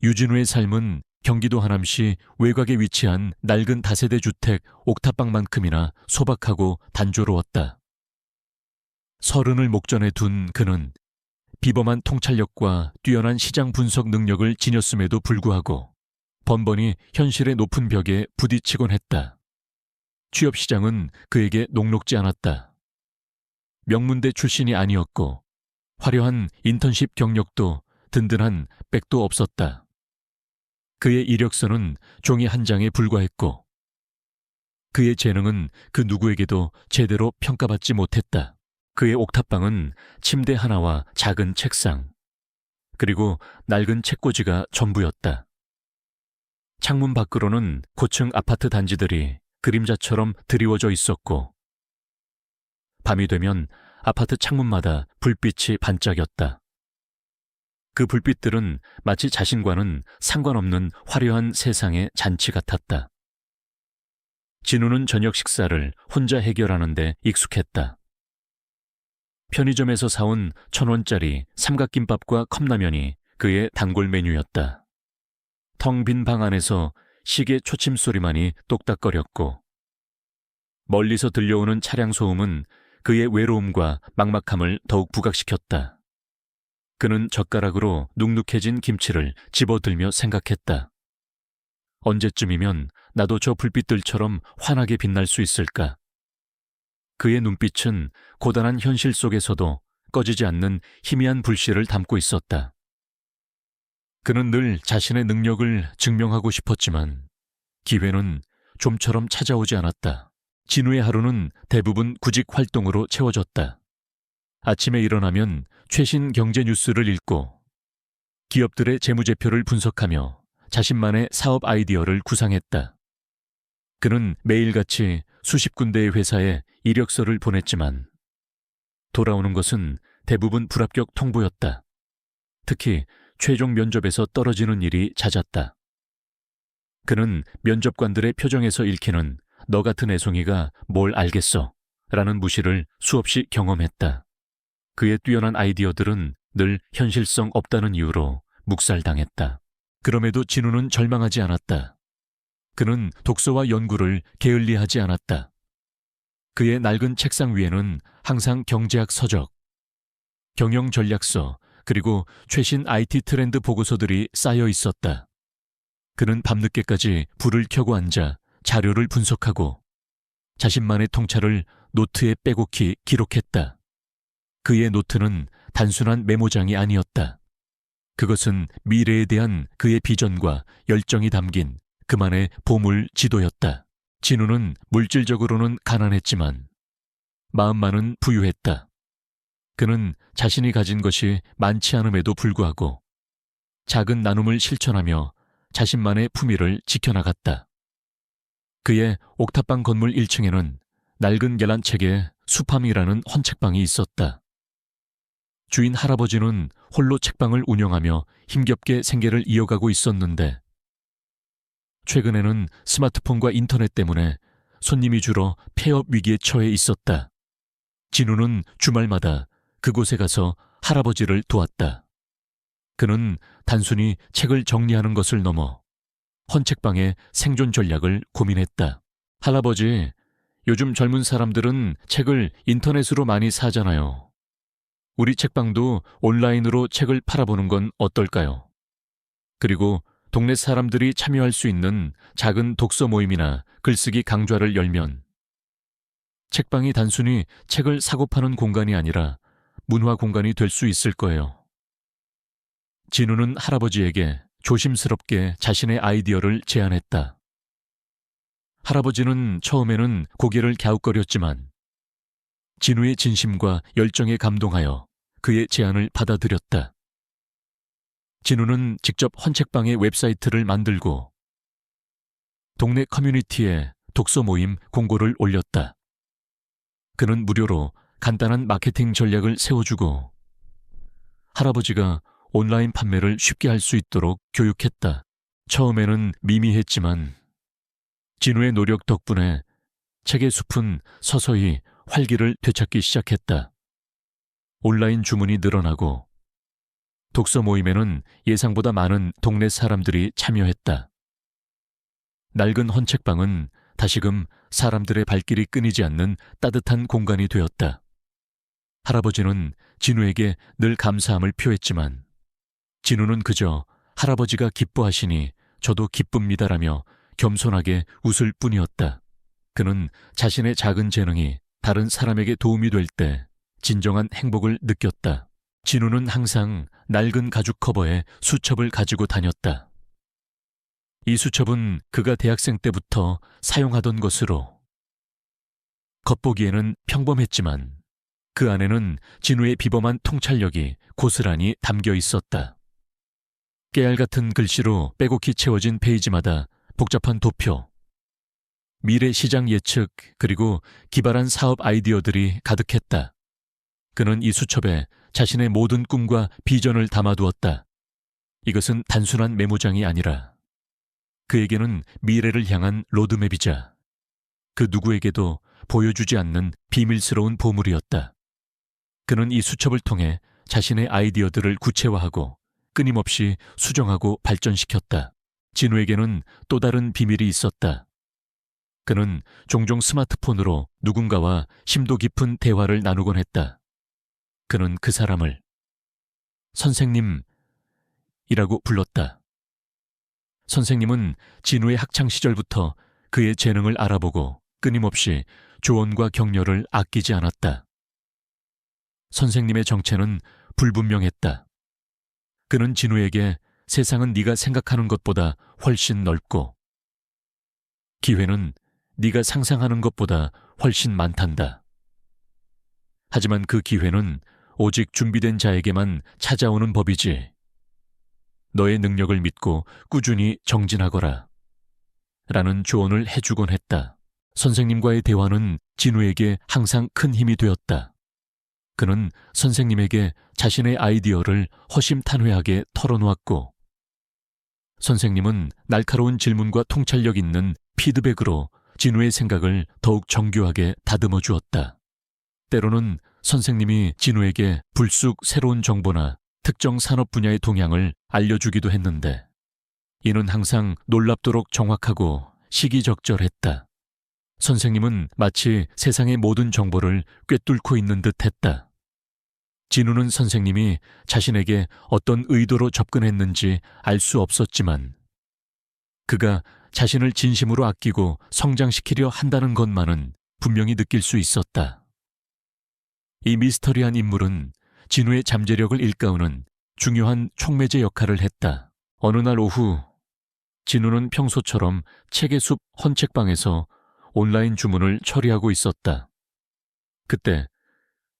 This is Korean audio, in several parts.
유진우의 삶은 경기도 하남시 외곽에 위치한 낡은 다세대 주택 옥탑방만큼이나 소박하고 단조로웠다. 30을 목전에 둔 그는 비범한 통찰력과 뛰어난 시장 분석 능력을 지녔음에도 불구하고 번번이 현실의 높은 벽에 부딪히곤 했다. 취업시장은 그에게 녹록지 않았다. 명문대 출신이 아니었고 화려한 인턴십 경력도 든든한 백도 없었다. 그의 이력서는 종이 한 장에 불과했고 그의 재능은 그 누구에게도 제대로 평가받지 못했다. 그의 옥탑방은 침대 하나와 작은 책상, 그리고 낡은 책꽂이가 전부였다. 창문 밖으로는 고층 아파트 단지들이 그림자처럼 드리워져 있었고 밤이 되면 아파트 창문마다 불빛이 반짝였다. 그 불빛들은 마치 자신과는 상관없는 화려한 세상의 잔치 같았다. 진우는 저녁 식사를 혼자 해결하는 데 익숙했다. 편의점에서 사온 1,000원짜리 삼각김밥과 컵라면이 그의 단골 메뉴였다. 텅 빈 방 안에서 시계 초침 소리만이 똑딱거렸고 멀리서 들려오는 차량 소음은 그의 외로움과 막막함을 더욱 부각시켰다. 그는 젓가락으로 눅눅해진 김치를 집어들며 생각했다. 언제쯤이면 나도 저 불빛들처럼 환하게 빛날 수 있을까? 그의 눈빛은 고단한 현실 속에서도 꺼지지 않는 희미한 불씨를 담고 있었다. 그는 늘 자신의 능력을 증명하고 싶었지만 기회는 좀처럼 찾아오지 않았다. 진우의 하루는 대부분 구직 활동으로 채워졌다. 아침에 일어나면 최신 경제 뉴스를 읽고 기업들의 재무제표를 분석하며 자신만의 사업 아이디어를 구상했다. 그는 매일같이 수십 군데의 회사에 이력서를 보냈지만 돌아오는 것은 대부분 불합격 통보였다. 특히 최종 면접에서 떨어지는 일이 잦았다. 그는 면접관들의 표정에서 읽히는 너 같은 애송이가 뭘 알겠어 라는 무시를 수없이 경험했다. 그의 뛰어난 아이디어들은 늘 현실성 없다는 이유로 묵살당했다. 그럼에도 진우는 절망하지 않았다. 그는 독서와 연구를 게을리하지 않았다. 그의 낡은 책상 위에는 항상 경제학 서적, 경영 전략서, 그리고 최신 IT 트렌드 보고서들이 쌓여 있었다. 그는 밤늦게까지 불을 켜고 앉아 자료를 분석하고 자신만의 통찰을 노트에 빼곡히 기록했다. 그의 노트는 단순한 메모장이 아니었다. 그것은 미래에 대한 그의 비전과 열정이 담긴 그만의 보물 지도였다. 진우는 물질적으로는 가난했지만 마음만은 부유했다. 그는 자신이 가진 것이 많지 않음에도 불구하고 작은 나눔을 실천하며 자신만의 품위를 지켜나갔다. 그의 옥탑방 건물 1층에는 낡은 계란책에 수팜이라는 헌책방이 있었다. 주인 할아버지는 홀로 책방을 운영하며 힘겹게 생계를 이어가고 있었는데 최근에는 스마트폰과 인터넷 때문에 손님이 줄어 폐업 위기에 처해 있었다. 진우는 주말마다 그곳에 가서 할아버지를 도왔다. 그는 단순히 책을 정리하는 것을 넘어 헌책방의 생존 전략을 고민했다. 할아버지, 요즘 젊은 사람들은 책을 인터넷으로 많이 사잖아요. 우리 책방도 온라인으로 책을 팔아보는 건 어떨까요? 그리고 동네 사람들이 참여할 수 있는 작은 독서 모임이나 글쓰기 강좌를 열면 책방이 단순히 책을 사고 파는 공간이 아니라 문화 공간이 될 수 있을 거예요. 진우는 할아버지에게 조심스럽게 자신의 아이디어를 제안했다. 할아버지는 처음에는 고개를 갸웃거렸지만 진우의 진심과 열정에 감동하여 그의 제안을 받아들였다. 진우는 직접 헌책방의 웹사이트를 만들고 동네 커뮤니티에 독서 모임 공고를 올렸다. 그는 무료로 간단한 마케팅 전략을 세워주고 할아버지가 온라인 판매를 쉽게 할 수 있도록 교육했다. 처음에는 미미했지만 진우의 노력 덕분에 책의 숲은 서서히 활기를 되찾기 시작했다. 온라인 주문이 늘어나고 독서 모임에는 예상보다 많은 동네 사람들이 참여했다. 낡은 헌책방은 다시금 사람들의 발길이 끊이지 않는 따뜻한 공간이 되었다. 할아버지는 진우에게 늘 감사함을 표했지만 진우는 그저 할아버지가 기뻐하시니 저도 기쁩니다라며 겸손하게 웃을 뿐이었다. 그는 자신의 작은 재능이 다른 사람에게 도움이 될 때 진정한 행복을 느꼈다. 진우는 항상 낡은 가죽 커버에 수첩을 가지고 다녔다. 이 수첩은 그가 대학생 때부터 사용하던 것으로 겉보기에는 평범했지만 그 안에는 진우의 비범한 통찰력이 고스란히 담겨 있었다. 깨알 같은 글씨로 빼곡히 채워진 페이지마다 복잡한 도표, 미래 시장 예측 그리고 기발한 사업 아이디어들이 가득했다. 그는 이 수첩에 자신의 모든 꿈과 비전을 담아두었다. 이것은 단순한 메모장이 아니라 그에게는 미래를 향한 로드맵이자 그 누구에게도 보여주지 않는 비밀스러운 보물이었다. 그는 이 수첩을 통해 자신의 아이디어들을 구체화하고 끊임없이 수정하고 발전시켰다. 진우에게는 또 다른 비밀이 있었다. 그는 종종 스마트폰으로 누군가와 심도 깊은 대화를 나누곤 했다. 그는 그 사람을 선생님이라고 불렀다. 선생님은 진우의 학창 시절부터 그의 재능을 알아보고 끊임없이 조언과 격려를 아끼지 않았다. 선생님의 정체는 불분명했다. 그는 진우에게 세상은 네가 생각하는 것보다 훨씬 넓고 기회는 네가 상상하는 것보다 훨씬 많단다. 하지만 그 기회는 오직 준비된 자에게만 찾아오는 법이지. 너의 능력을 믿고 꾸준히 정진하거라. 라는 조언을 해주곤 했다. 선생님과의 대화는 진우에게 항상 큰 힘이 되었다. 그는 선생님에게 자신의 아이디어를 허심탄회하게 털어놓았고 선생님은 날카로운 질문과 통찰력 있는 피드백으로 진우의 생각을 더욱 정교하게 다듬어 주었다. 때로는 선생님이 진우에게 불쑥 새로운 정보나 특정 산업 분야의 동향을 알려주기도 했는데 이는 항상 놀랍도록 정확하고 시기적절했다. 선생님은 마치 세상의 모든 정보를 꿰뚫고 있는 듯 했다. 진우는 선생님이 자신에게 어떤 의도로 접근했는지 알 수 없었지만 그가 자신을 진심으로 아끼고 성장시키려 한다는 것만은 분명히 느낄 수 있었다. 이 미스터리한 인물은 진우의 잠재력을 일깨우는 중요한 촉매제 역할을 했다. 어느 날 오후 진우는 평소처럼 책의 숲 헌책방에서 온라인 주문을 처리하고 있었다. 그때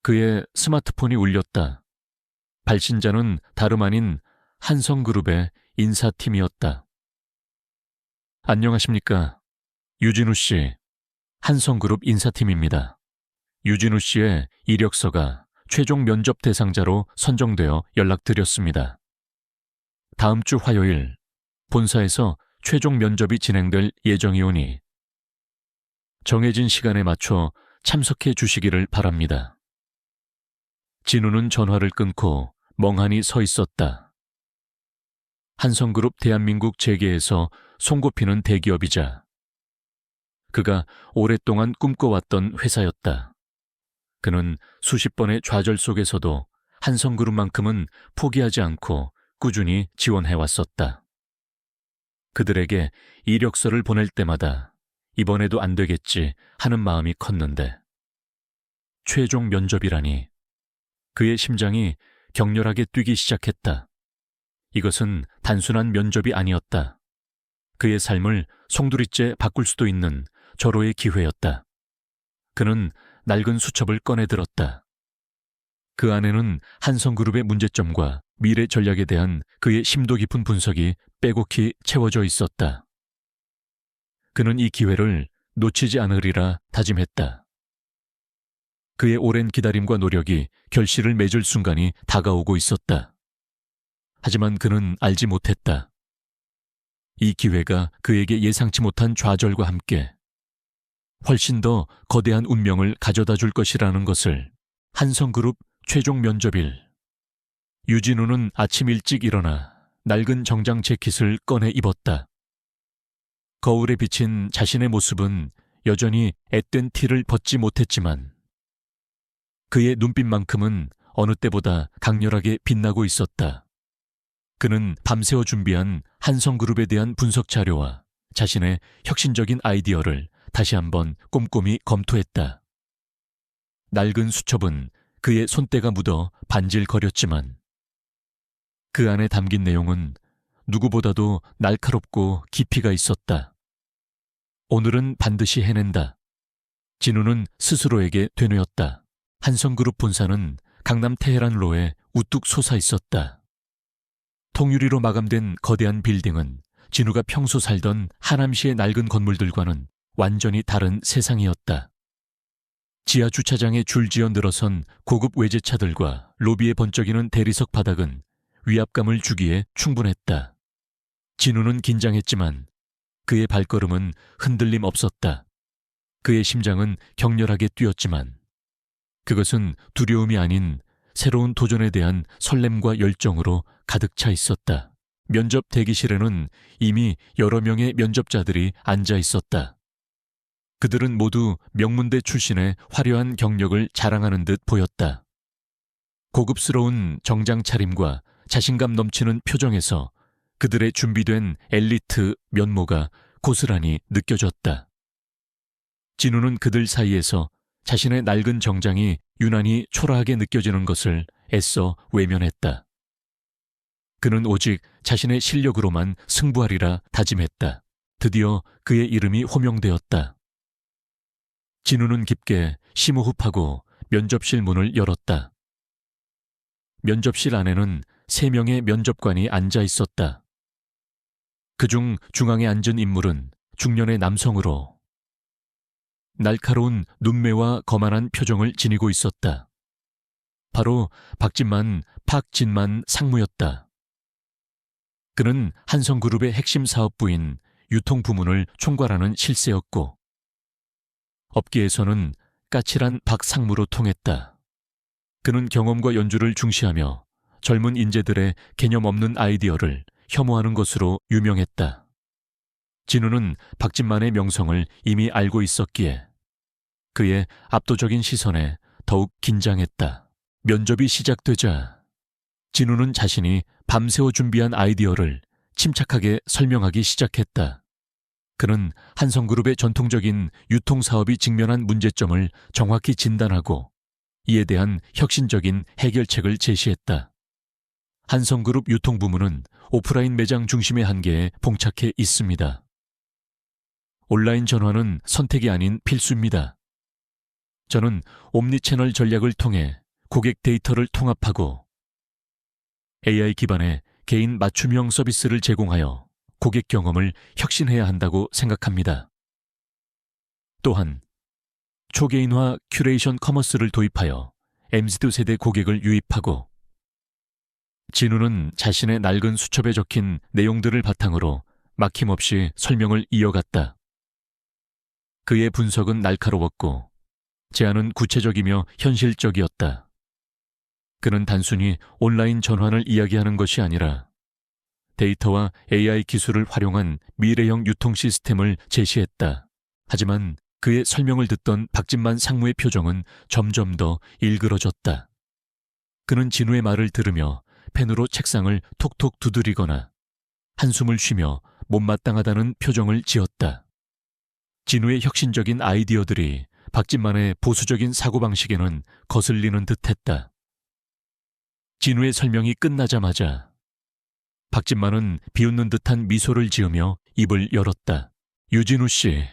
그의 스마트폰이 울렸다. 발신자는 다름 아닌 한성그룹의 인사팀이었다. 안녕하십니까. 유진우 씨, 한성그룹 인사팀입니다. 유진우 씨의 이력서가 최종 면접 대상자로 선정되어 연락드렸습니다. 다음 주 화요일 본사에서 최종 면접이 진행될 예정이오니 정해진 시간에 맞춰 참석해 주시기를 바랍니다. 진우는 전화를 끊고 멍하니 서 있었다. 한성그룹 대한민국 재계에서 손꼽히는 대기업이자 그가 오랫동안 꿈꿔왔던 회사였다. 그는 수십 번의 좌절 속에서도 한성그룹만큼은 포기하지 않고 꾸준히 지원해왔었다. 그들에게 이력서를 보낼 때마다 이번에도 안 되겠지 하는 마음이 컸는데 최종 면접이라니 그의 심장이 격렬하게 뛰기 시작했다. 이것은 단순한 면접이 아니었다. 그의 삶을 송두리째 바꿀 수도 있는 절호의 기회였다. 그는 낡은 수첩을 꺼내 들었다. 그 안에는 한성그룹의 문제점과 미래 전략에 대한 그의 심도 깊은 분석이 빼곡히 채워져 있었다. 그는 이 기회를 놓치지 않으리라 다짐했다. 그의 오랜 기다림과 노력이 결실을 맺을 순간이 다가오고 있었다. 하지만 그는 알지 못했다. 이 기회가 그에게 예상치 못한 좌절과 함께 훨씬 더 거대한 운명을 가져다 줄 것이라는 것을. 한성그룹 최종 면접일 유진우는 아침 일찍 일어나 낡은 정장 재킷을 꺼내 입었다. 거울에 비친 자신의 모습은 여전히 앳된 티를 벗지 못했지만 그의 눈빛만큼은 어느 때보다 강렬하게 빛나고 있었다. 그는 밤새워 준비한 한성그룹에 대한 분석 자료와 자신의 혁신적인 아이디어를 다시 한번 꼼꼼히 검토했다. 낡은 수첩은 그의 손때가 묻어 반질거렸지만 그 안에 담긴 내용은 누구보다도 날카롭고 깊이가 있었다. 오늘은 반드시 해낸다. 진우는 스스로에게 되뇌었다. 한성그룹 본사는 강남 테헤란로에 우뚝 솟아 있었다. 통유리로 마감된 거대한 빌딩은 진우가 평소 살던 하남시의 낡은 건물들과는 완전히 다른 세상이었다. 지하 주차장에 줄지어 늘어선 고급 외제차들과 로비에 번쩍이는 대리석 바닥은 위압감을 주기에 충분했다. 진우는 긴장했지만 그의 발걸음은 흔들림 없었다. 그의 심장은 격렬하게 뛰었지만 그것은 두려움이 아닌 새로운 도전에 대한 설렘과 열정으로 가득 차 있었다. 면접 대기실에는 이미 여러 명의 면접자들이 앉아 있었다. 그들은 모두 명문대 출신의 화려한 경력을 자랑하는 듯 보였다. 고급스러운 정장 차림과 자신감 넘치는 표정에서 그들의 준비된 엘리트 면모가 고스란히 느껴졌다. 진우는 그들 사이에서 자신의 낡은 정장이 유난히 초라하게 느껴지는 것을 애써 외면했다. 그는 오직 자신의 실력으로만 승부하리라 다짐했다. 드디어 그의 이름이 호명되었다. 진우는 깊게 심호흡하고 면접실 문을 열었다. 면접실 안에는 3명의 면접관이 앉아 있었다. 그중 중앙에 앉은 인물은 중년의 남성으로 날카로운 눈매와 거만한 표정을 지니고 있었다. 바로 박진만 상무였다. 그는 한성그룹의 핵심 사업부인 유통부문을 총괄하는 실세였고 업계에서는 까칠한 박 상무로 통했다. 그는 경험과 연주를 중시하며 젊은 인재들의 개념 없는 아이디어를 혐오하는 것으로 유명했다. 진우는 박진만의 명성을 이미 알고 있었기에 그의 압도적인 시선에 더욱 긴장했다. 면접이 시작되자 진우는 자신이 밤새워 준비한 아이디어를 침착하게 설명하기 시작했다. 그는 한성그룹의 전통적인 유통사업이 직면한 문제점을 정확히 진단하고 이에 대한 혁신적인 해결책을 제시했다. 한성그룹 유통부문은 오프라인 매장 중심의 한계에 봉착해 있습니다. 온라인 전환은 선택이 아닌 필수입니다. 저는 옴니채널 전략을 통해 고객 데이터를 통합하고 AI 기반의 개인 맞춤형 서비스를 제공하여 고객 경험을 혁신해야 한다고 생각합니다. 또한 초개인화 큐레이션 커머스를 도입하여 MZ 세대 고객을 유입하고 진우는 자신의 낡은 수첩에 적힌 내용들을 바탕으로 막힘없이 설명을 이어갔다. 그의 분석은 날카로웠고 제안은 구체적이며 현실적이었다. 그는 단순히 온라인 전환을 이야기하는 것이 아니라 데이터와 AI 기술을 활용한 미래형 유통 시스템을 제시했다. 하지만 그의 설명을 듣던 박진만 상무의 표정은 점점 더 일그러졌다. 그는 진우의 말을 들으며 펜으로 책상을 톡톡 두드리거나 한숨을 쉬며 못마땅하다는 표정을 지었다. 진우의 혁신적인 아이디어들이 박진만의 보수적인 사고방식에는 거슬리는 듯했다. 진우의 설명이 끝나자마자 박진만은 비웃는 듯한 미소를 지으며 입을 열었다. 유진우 씨.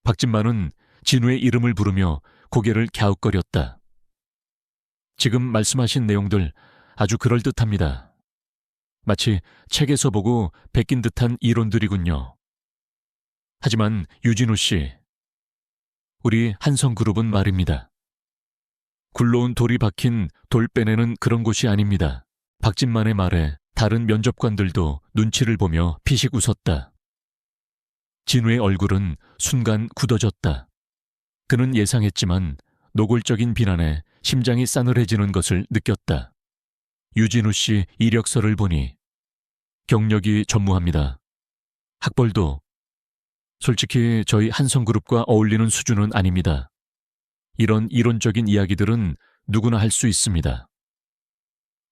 박진만은 진우의 이름을 부르며 고개를 갸웃거렸다. 지금 말씀하신 내용들 아주 그럴듯합니다. 마치 책에서 보고 베낀 듯한 이론들이군요. 하지만 유진우 씨, 우리 한성그룹은 말입니다. 굴러온 돌이 박힌 돌 빼내는 그런 곳이 아닙니다. 박진만의 말에 다른 면접관들도 눈치를 보며 피식 웃었다. 진우의 얼굴은 순간 굳어졌다. 그는 예상했지만 노골적인 비난에 심장이 싸늘해지는 것을 느꼈다. 유진우 씨 이력서를 보니 경력이 전무합니다. 학벌도 솔직히 저희 한성그룹과 어울리는 수준은 아닙니다. 이런 이론적인 이야기들은 누구나 할 수 있습니다.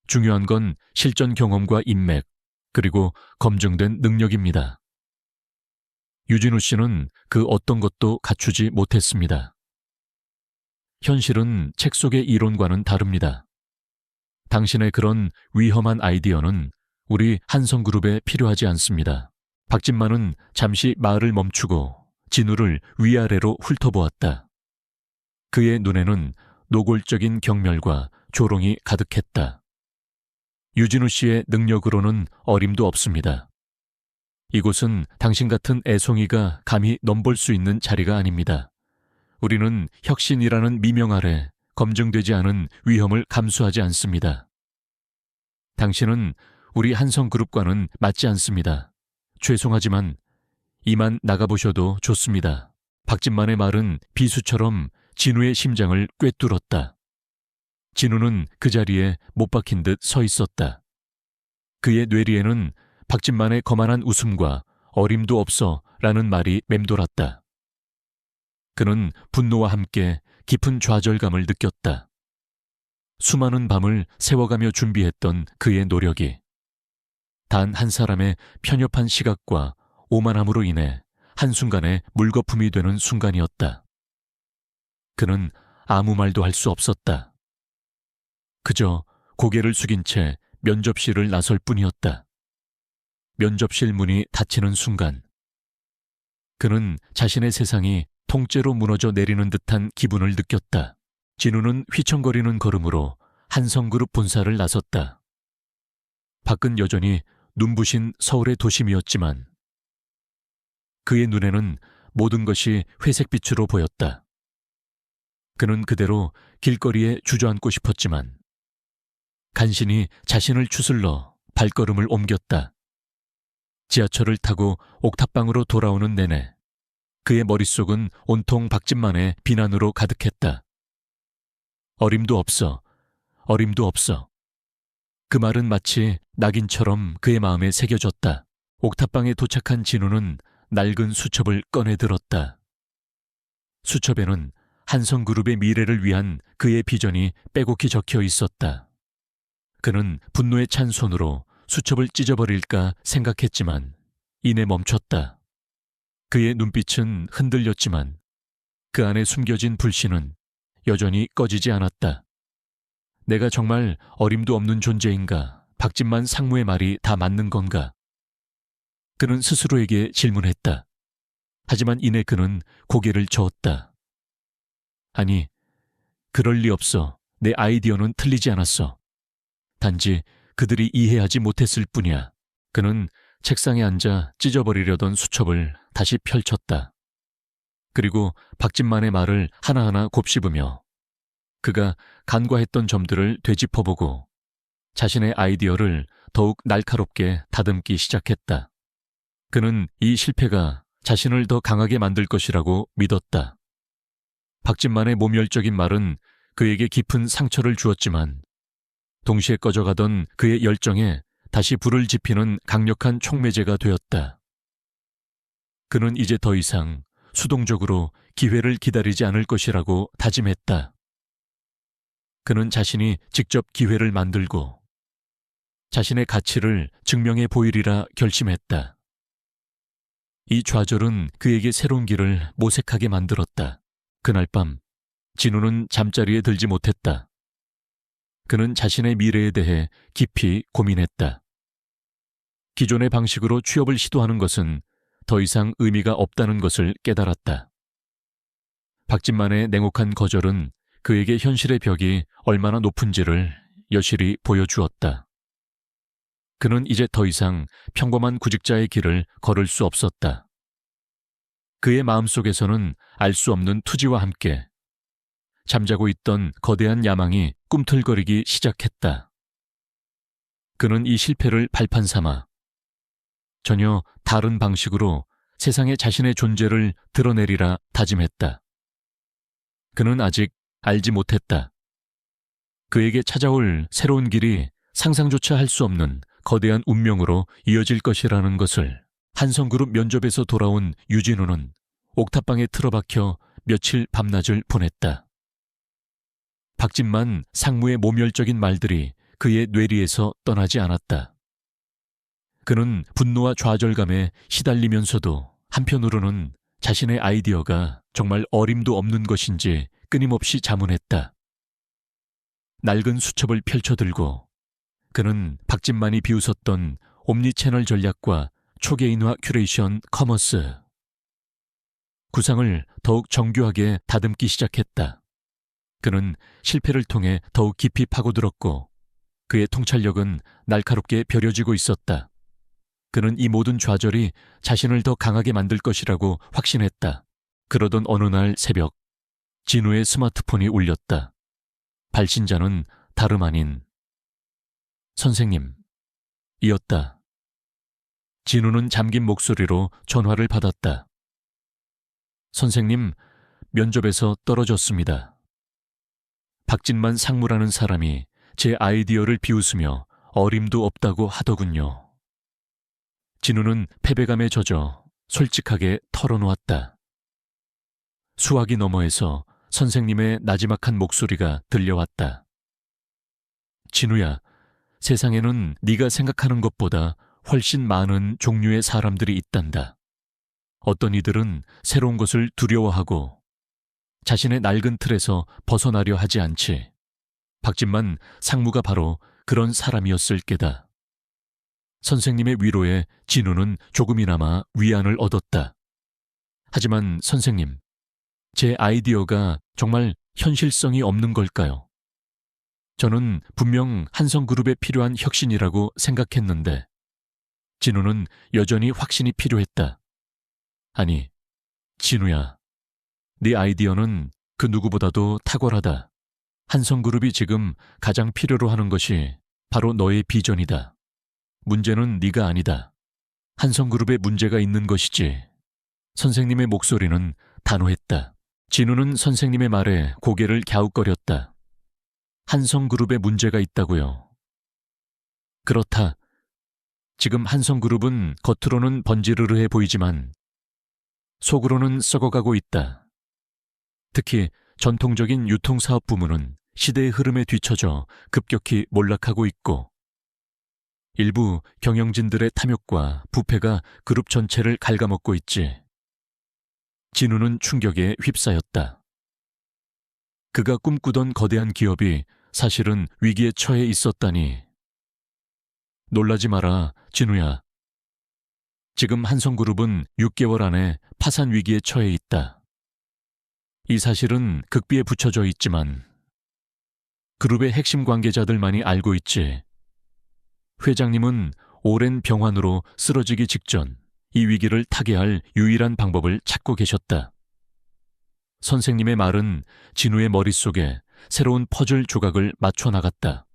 중요한 건 실전 경험과 인맥, 그리고 검증된 능력입니다. 유진우 씨는 그 어떤 것도 갖추지 못했습니다. 현실은 책 속의 이론과는 다릅니다. 당신의 그런 위험한 아이디어는 우리 한성그룹에 필요하지 않습니다. 박진만은 잠시 말을 멈추고 진우를 위아래로 훑어보았다. 그의 눈에는 노골적인 경멸과 조롱이 가득했다. 유진우 씨의 능력으로는 어림도 없습니다. 이곳은 당신 같은 애송이가 감히 넘볼 수 있는 자리가 아닙니다. 우리는 혁신이라는 미명 아래 검증되지 않은 위험을 감수하지 않습니다. 당신은 우리 한성그룹과는 맞지 않습니다. 죄송하지만 이만 나가보셔도 좋습니다. 박진만의 말은 비수처럼 진우의 심장을 꿰뚫었다. 진우는 그 자리에 못 박힌 듯 서 있었다. 그의 뇌리에는 박진만의 거만한 웃음과 어림도 없어 라는 말이 맴돌았다. 그는 분노와 함께 깊은 좌절감을 느꼈다. 수많은 밤을 세워가며 준비했던 그의 노력이 단 한 사람의 편협한 시각과 오만함으로 인해 한순간에 물거품이 되는 순간이었다. 그는 아무 말도 할 수 없었다. 그저 고개를 숙인 채 면접실을 나설 뿐이었다. 면접실 문이 닫히는 순간 그는 자신의 세상이 통째로 무너져 내리는 듯한 기분을 느꼈다. 진우는 휘청거리는 걸음으로 한성그룹 본사를 나섰다. 밖은 여전히 눈부신 서울의 도심이었지만 그의 눈에는 모든 것이 회색빛으로 보였다. 그는 그대로 길거리에 주저앉고 싶었지만 간신히 자신을 추슬러 발걸음을 옮겼다. 지하철을 타고 옥탑방으로 돌아오는 내내 그의 머릿속은 온통 박진만의 비난으로 가득했다. 어림도 없어, 어림도 없어. 그 말은 마치 낙인처럼 그의 마음에 새겨졌다. 옥탑방에 도착한 진우는 낡은 수첩을 꺼내 들었다. 수첩에는 한성그룹의 미래를 위한 그의 비전이 빼곡히 적혀 있었다. 그는 분노에 찬 손으로 수첩을 찢어버릴까 생각했지만 이내 멈췄다. 그의 눈빛은 흔들렸지만 그 안에 숨겨진 불신은 여전히 꺼지지 않았다. 내가 정말 어림도 없는 존재인가? 박진만 상무의 말이 다 맞는 건가? 그는 스스로에게 질문했다. 하지만 이내 그는 고개를 저었다. 아니, 그럴 리 없어. 내 아이디어는 틀리지 않았어. 단지 그들이 이해하지 못했을 뿐이야. 그는 책상에 앉아 찢어버리려던 수첩을 다시 펼쳤다. 그리고 박진만의 말을 하나하나 곱씹으며 그가 간과했던 점들을 되짚어보고 자신의 아이디어를 더욱 날카롭게 다듬기 시작했다. 그는 이 실패가 자신을 더 강하게 만들 것이라고 믿었다. 박진만의 모멸적인 말은 그에게 깊은 상처를 주었지만 동시에 꺼져가던 그의 열정에 다시 불을 지피는 강력한 촉매제가 되었다. 그는 이제 더 이상 수동적으로 기회를 기다리지 않을 것이라고 다짐했다. 그는 자신이 직접 기회를 만들고 자신의 가치를 증명해 보이리라 결심했다. 이 좌절은 그에게 새로운 길을 모색하게 만들었다. 그날 밤 진우는 잠자리에 들지 못했다. 그는 자신의 미래에 대해 깊이 고민했다. 기존의 방식으로 취업을 시도하는 것은 더 이상 의미가 없다는 것을 깨달았다. 박진만의 냉혹한 거절은 그에게 현실의 벽이 얼마나 높은지를 여실히 보여주었다. 그는 이제 더 이상 평범한 구직자의 길을 걸을 수 없었다. 그의 마음속에서는 알 수 없는 투지와 함께 잠자고 있던 거대한 야망이 꿈틀거리기 시작했다. 그는 이 실패를 발판 삼아 전혀 다른 방식으로 세상에 자신의 존재를 드러내리라 다짐했다. 그는 아직 알지 못했다. 그에게 찾아올 새로운 길이 상상조차 할 수 없는 거대한 운명으로 이어질 것이라는 것을 한성그룹 면접에서 돌아온 유진우는 옥탑방에 틀어박혀 며칠 밤낮을 보냈다. 박진만 상무의 모멸적인 말들이 그의 뇌리에서 떠나지 않았다. 그는 분노와 좌절감에 시달리면서도 한편으로는 자신의 아이디어가 정말 어림도 없는 것인지 끊임없이 자문했다. 낡은 수첩을 펼쳐들고 그는 박진만이 비웃었던 옴니채널 전략과 초개인화 큐레이션 커머스 구상을 더욱 정교하게 다듬기 시작했다. 그는 실패를 통해 더욱 깊이 파고들었고 그의 통찰력은 날카롭게 벼려지고 있었다. 그는 이 모든 좌절이 자신을 더 강하게 만들 것이라고 확신했다. 그러던 어느 날 새벽 진우의 스마트폰이 울렸다. 발신자는 다름 아닌 선생님 이었다. 진우는 잠긴 목소리로 전화를 받았다. 선생님, 면접에서 떨어졌습니다. 박진만 상무라는 사람이 제 아이디어를 비웃으며 어림도 없다고 하더군요. 진우는 패배감에 젖어 솔직하게 털어놓았다. 수화기 너머에서 선생님의 나지막한 목소리가 들려왔다. 진우야, 세상에는 네가 생각하는 것보다 훨씬 많은 종류의 사람들이 있단다. 어떤 이들은 새로운 것을 두려워하고 자신의 낡은 틀에서 벗어나려 하지 않지. 박진만 상무가 바로 그런 사람이었을 게다. 선생님의 위로에 진우는 조금이나마 위안을 얻었다. 하지만 선생님, 제 아이디어가 정말 현실성이 없는 걸까요? 저는 분명 한성그룹에 필요한 혁신이라고 생각했는데 진우는 여전히 확신이 필요했다. 아니, 진우야, 네 아이디어는 그 누구보다도 탁월하다. 한성그룹이 지금 가장 필요로 하는 것이 바로 너의 비전이다. 문제는 네가 아니다. 한성그룹에 문제가 있는 것이지. 선생님의 목소리는 단호했다. 진우는 선생님의 말에 고개를 갸웃거렸다. 한성그룹에 문제가 있다고요. 그렇다. 지금 한성그룹은 겉으로는 번지르르해 보이지만 속으로는 썩어가고 있다. 특히 전통적인 유통사업 부문은 시대의 흐름에 뒤처져 급격히 몰락하고 있고 일부 경영진들의 탐욕과 부패가 그룹 전체를 갉아먹고 있지. 진우는 충격에 휩싸였다. 그가 꿈꾸던 거대한 기업이 사실은 위기에 처해 있었다니. 놀라지 마라, 진우야. 지금 한성그룹은 6개월 안에 파산 위기에 처해 있다. 이 사실은 극비에 붙여져 있지만 그룹의 핵심 관계자들만이 알고 있지. 회장님은 오랜 병환으로 쓰러지기 직전 이 위기를 타개할 유일한 방법을 찾고 계셨다. 선생님의 말은 진우의 머릿속에 새로운 퍼즐 조각을 맞춰 나갔다.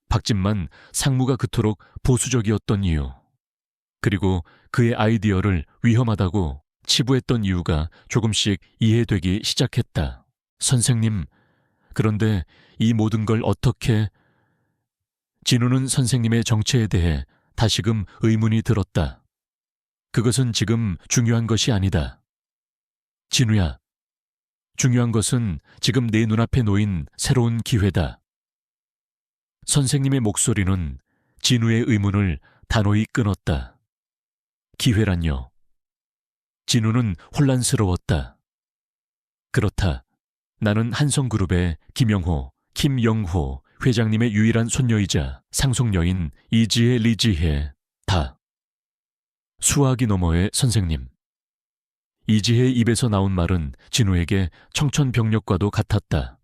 박진만 상무가 그토록 보수적이었던 이유, 그리고 그의 아이디어를 위험하다고 치부했던 이유가 조금씩 이해되기 시작했다. 선생님, 그런데 이 모든 걸 어떻게... 진우는 선생님의 정체에 대해 다시금 의문이 들었다. 그것은 지금 중요한 것이 아니다. 진우야, 중요한 것은 지금 내 눈앞에 놓인 새로운 기회다. 선생님의 목소리는 진우의 의문을 단호히 끊었다. 기회란요. 진우는 혼란스러웠다. 그렇다. 나는 한성그룹의 김영호, 김영호 회장님의 유일한 손녀이자 상속녀인 이지혜, 리지혜 다. 수화기 너머의 선생님. 이지혜의 입에서 나온 말은 진우에게 청천벽력과도 같았다.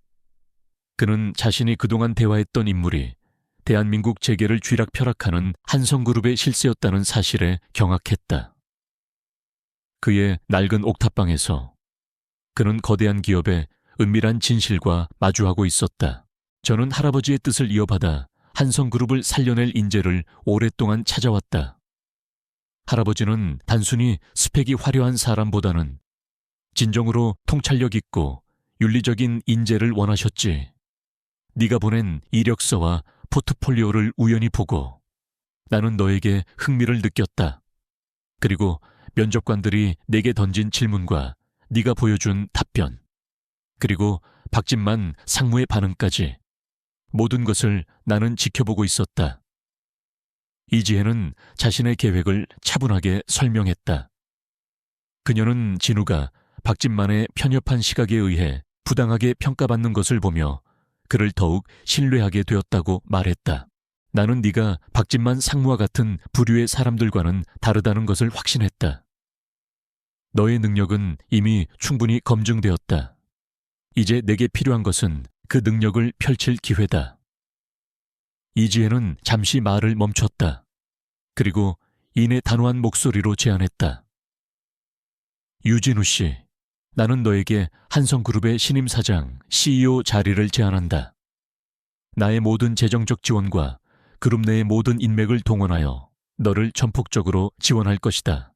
그는 자신이 그동안 대화했던 인물이 대한민국 재계를 쥐락펴락하는 한성그룹의 실세였다는 사실에 경악했다. 그의 낡은 옥탑방에서 그는 거대한 기업의 은밀한 진실과 마주하고 있었다. 저는 할아버지의 뜻을 이어받아 한성그룹을 살려낼 인재를 오랫동안 찾아왔다. 할아버지는 단순히 스펙이 화려한 사람보다는 진정으로 통찰력 있고 윤리적인 인재를 원하셨지. 네가 보낸 이력서와 포트폴리오를 우연히 보고 나는 너에게 흥미를 느꼈다. 그리고 면접관들이 내게 던진 질문과 네가 보여준 답변, 그리고 박진만 상무의 반응까지 모든 것을 나는 지켜보고 있었다. 이지혜는 자신의 계획을 차분하게 설명했다. 그녀는 진우가 박진만의 편협한 시각에 의해 부당하게 평가받는 것을 보며 그를 더욱 신뢰하게 되었다고 말했다. 나는 네가 박진만 상무와 같은 부류의 사람들과는 다르다는 것을 확신했다. 너의 능력은 이미 충분히 검증되었다. 이제 내게 필요한 것은 그 능력을 펼칠 기회다. 이지혜는 잠시 말을 멈췄다. 그리고 이내 단호한 목소리로 제안했다. 유진우 씨, 나는 너에게 한성그룹의 신임 사장, CEO 자리를 제안한다. 나의 모든 재정적 지원과 그룹 내의 모든 인맥을 동원하여 너를 전폭적으로 지원할 것이다.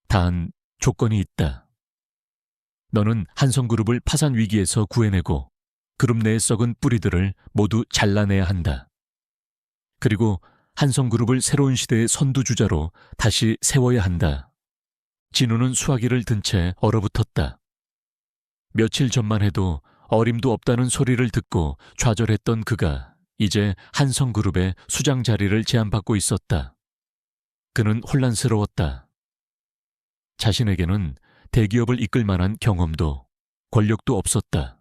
단, 조건이 있다. 너는 한성그룹을 파산 위기에서 구해내고 그룹 내의 썩은 뿌리들을 모두 잘라내야 한다. 그리고 한성그룹을 새로운 시대의 선두주자로 다시 세워야 한다. 진우는 수화기를 든 채 얼어붙었다. 며칠 전만 해도 어림도 없다는 소리를 듣고 좌절했던 그가 이제 한성그룹의 수장 자리를 제안받고 있었다. 그는 혼란스러웠다. 자신에게는 대기업을 이끌 만한 경험도 권력도 없었다.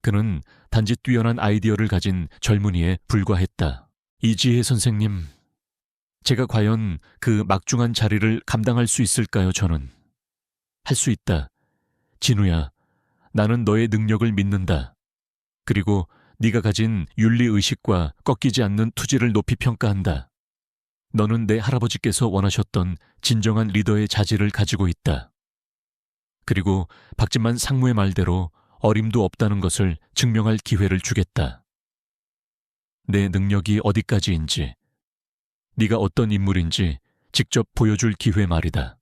그는 단지 뛰어난 아이디어를 가진 젊은이에 불과했다. 이지혜 선생님, 제가 과연 그 막중한 자리를 감당할 수 있을까요? 저는 할 수 있다. 진우야, 나는 너의 능력을 믿는다. 그리고 네가 가진 윤리의식과 꺾이지 않는 투지를 높이 평가한다. 너는 내 할아버지께서 원하셨던 진정한 리더의 자질을 가지고 있다. 그리고 박진만 상무의 말대로 어림도 없다는 것을 증명할 기회를 주겠다. 내 능력이 어디까지인지, 네가 어떤 인물인지 직접 보여줄 기회 말이다.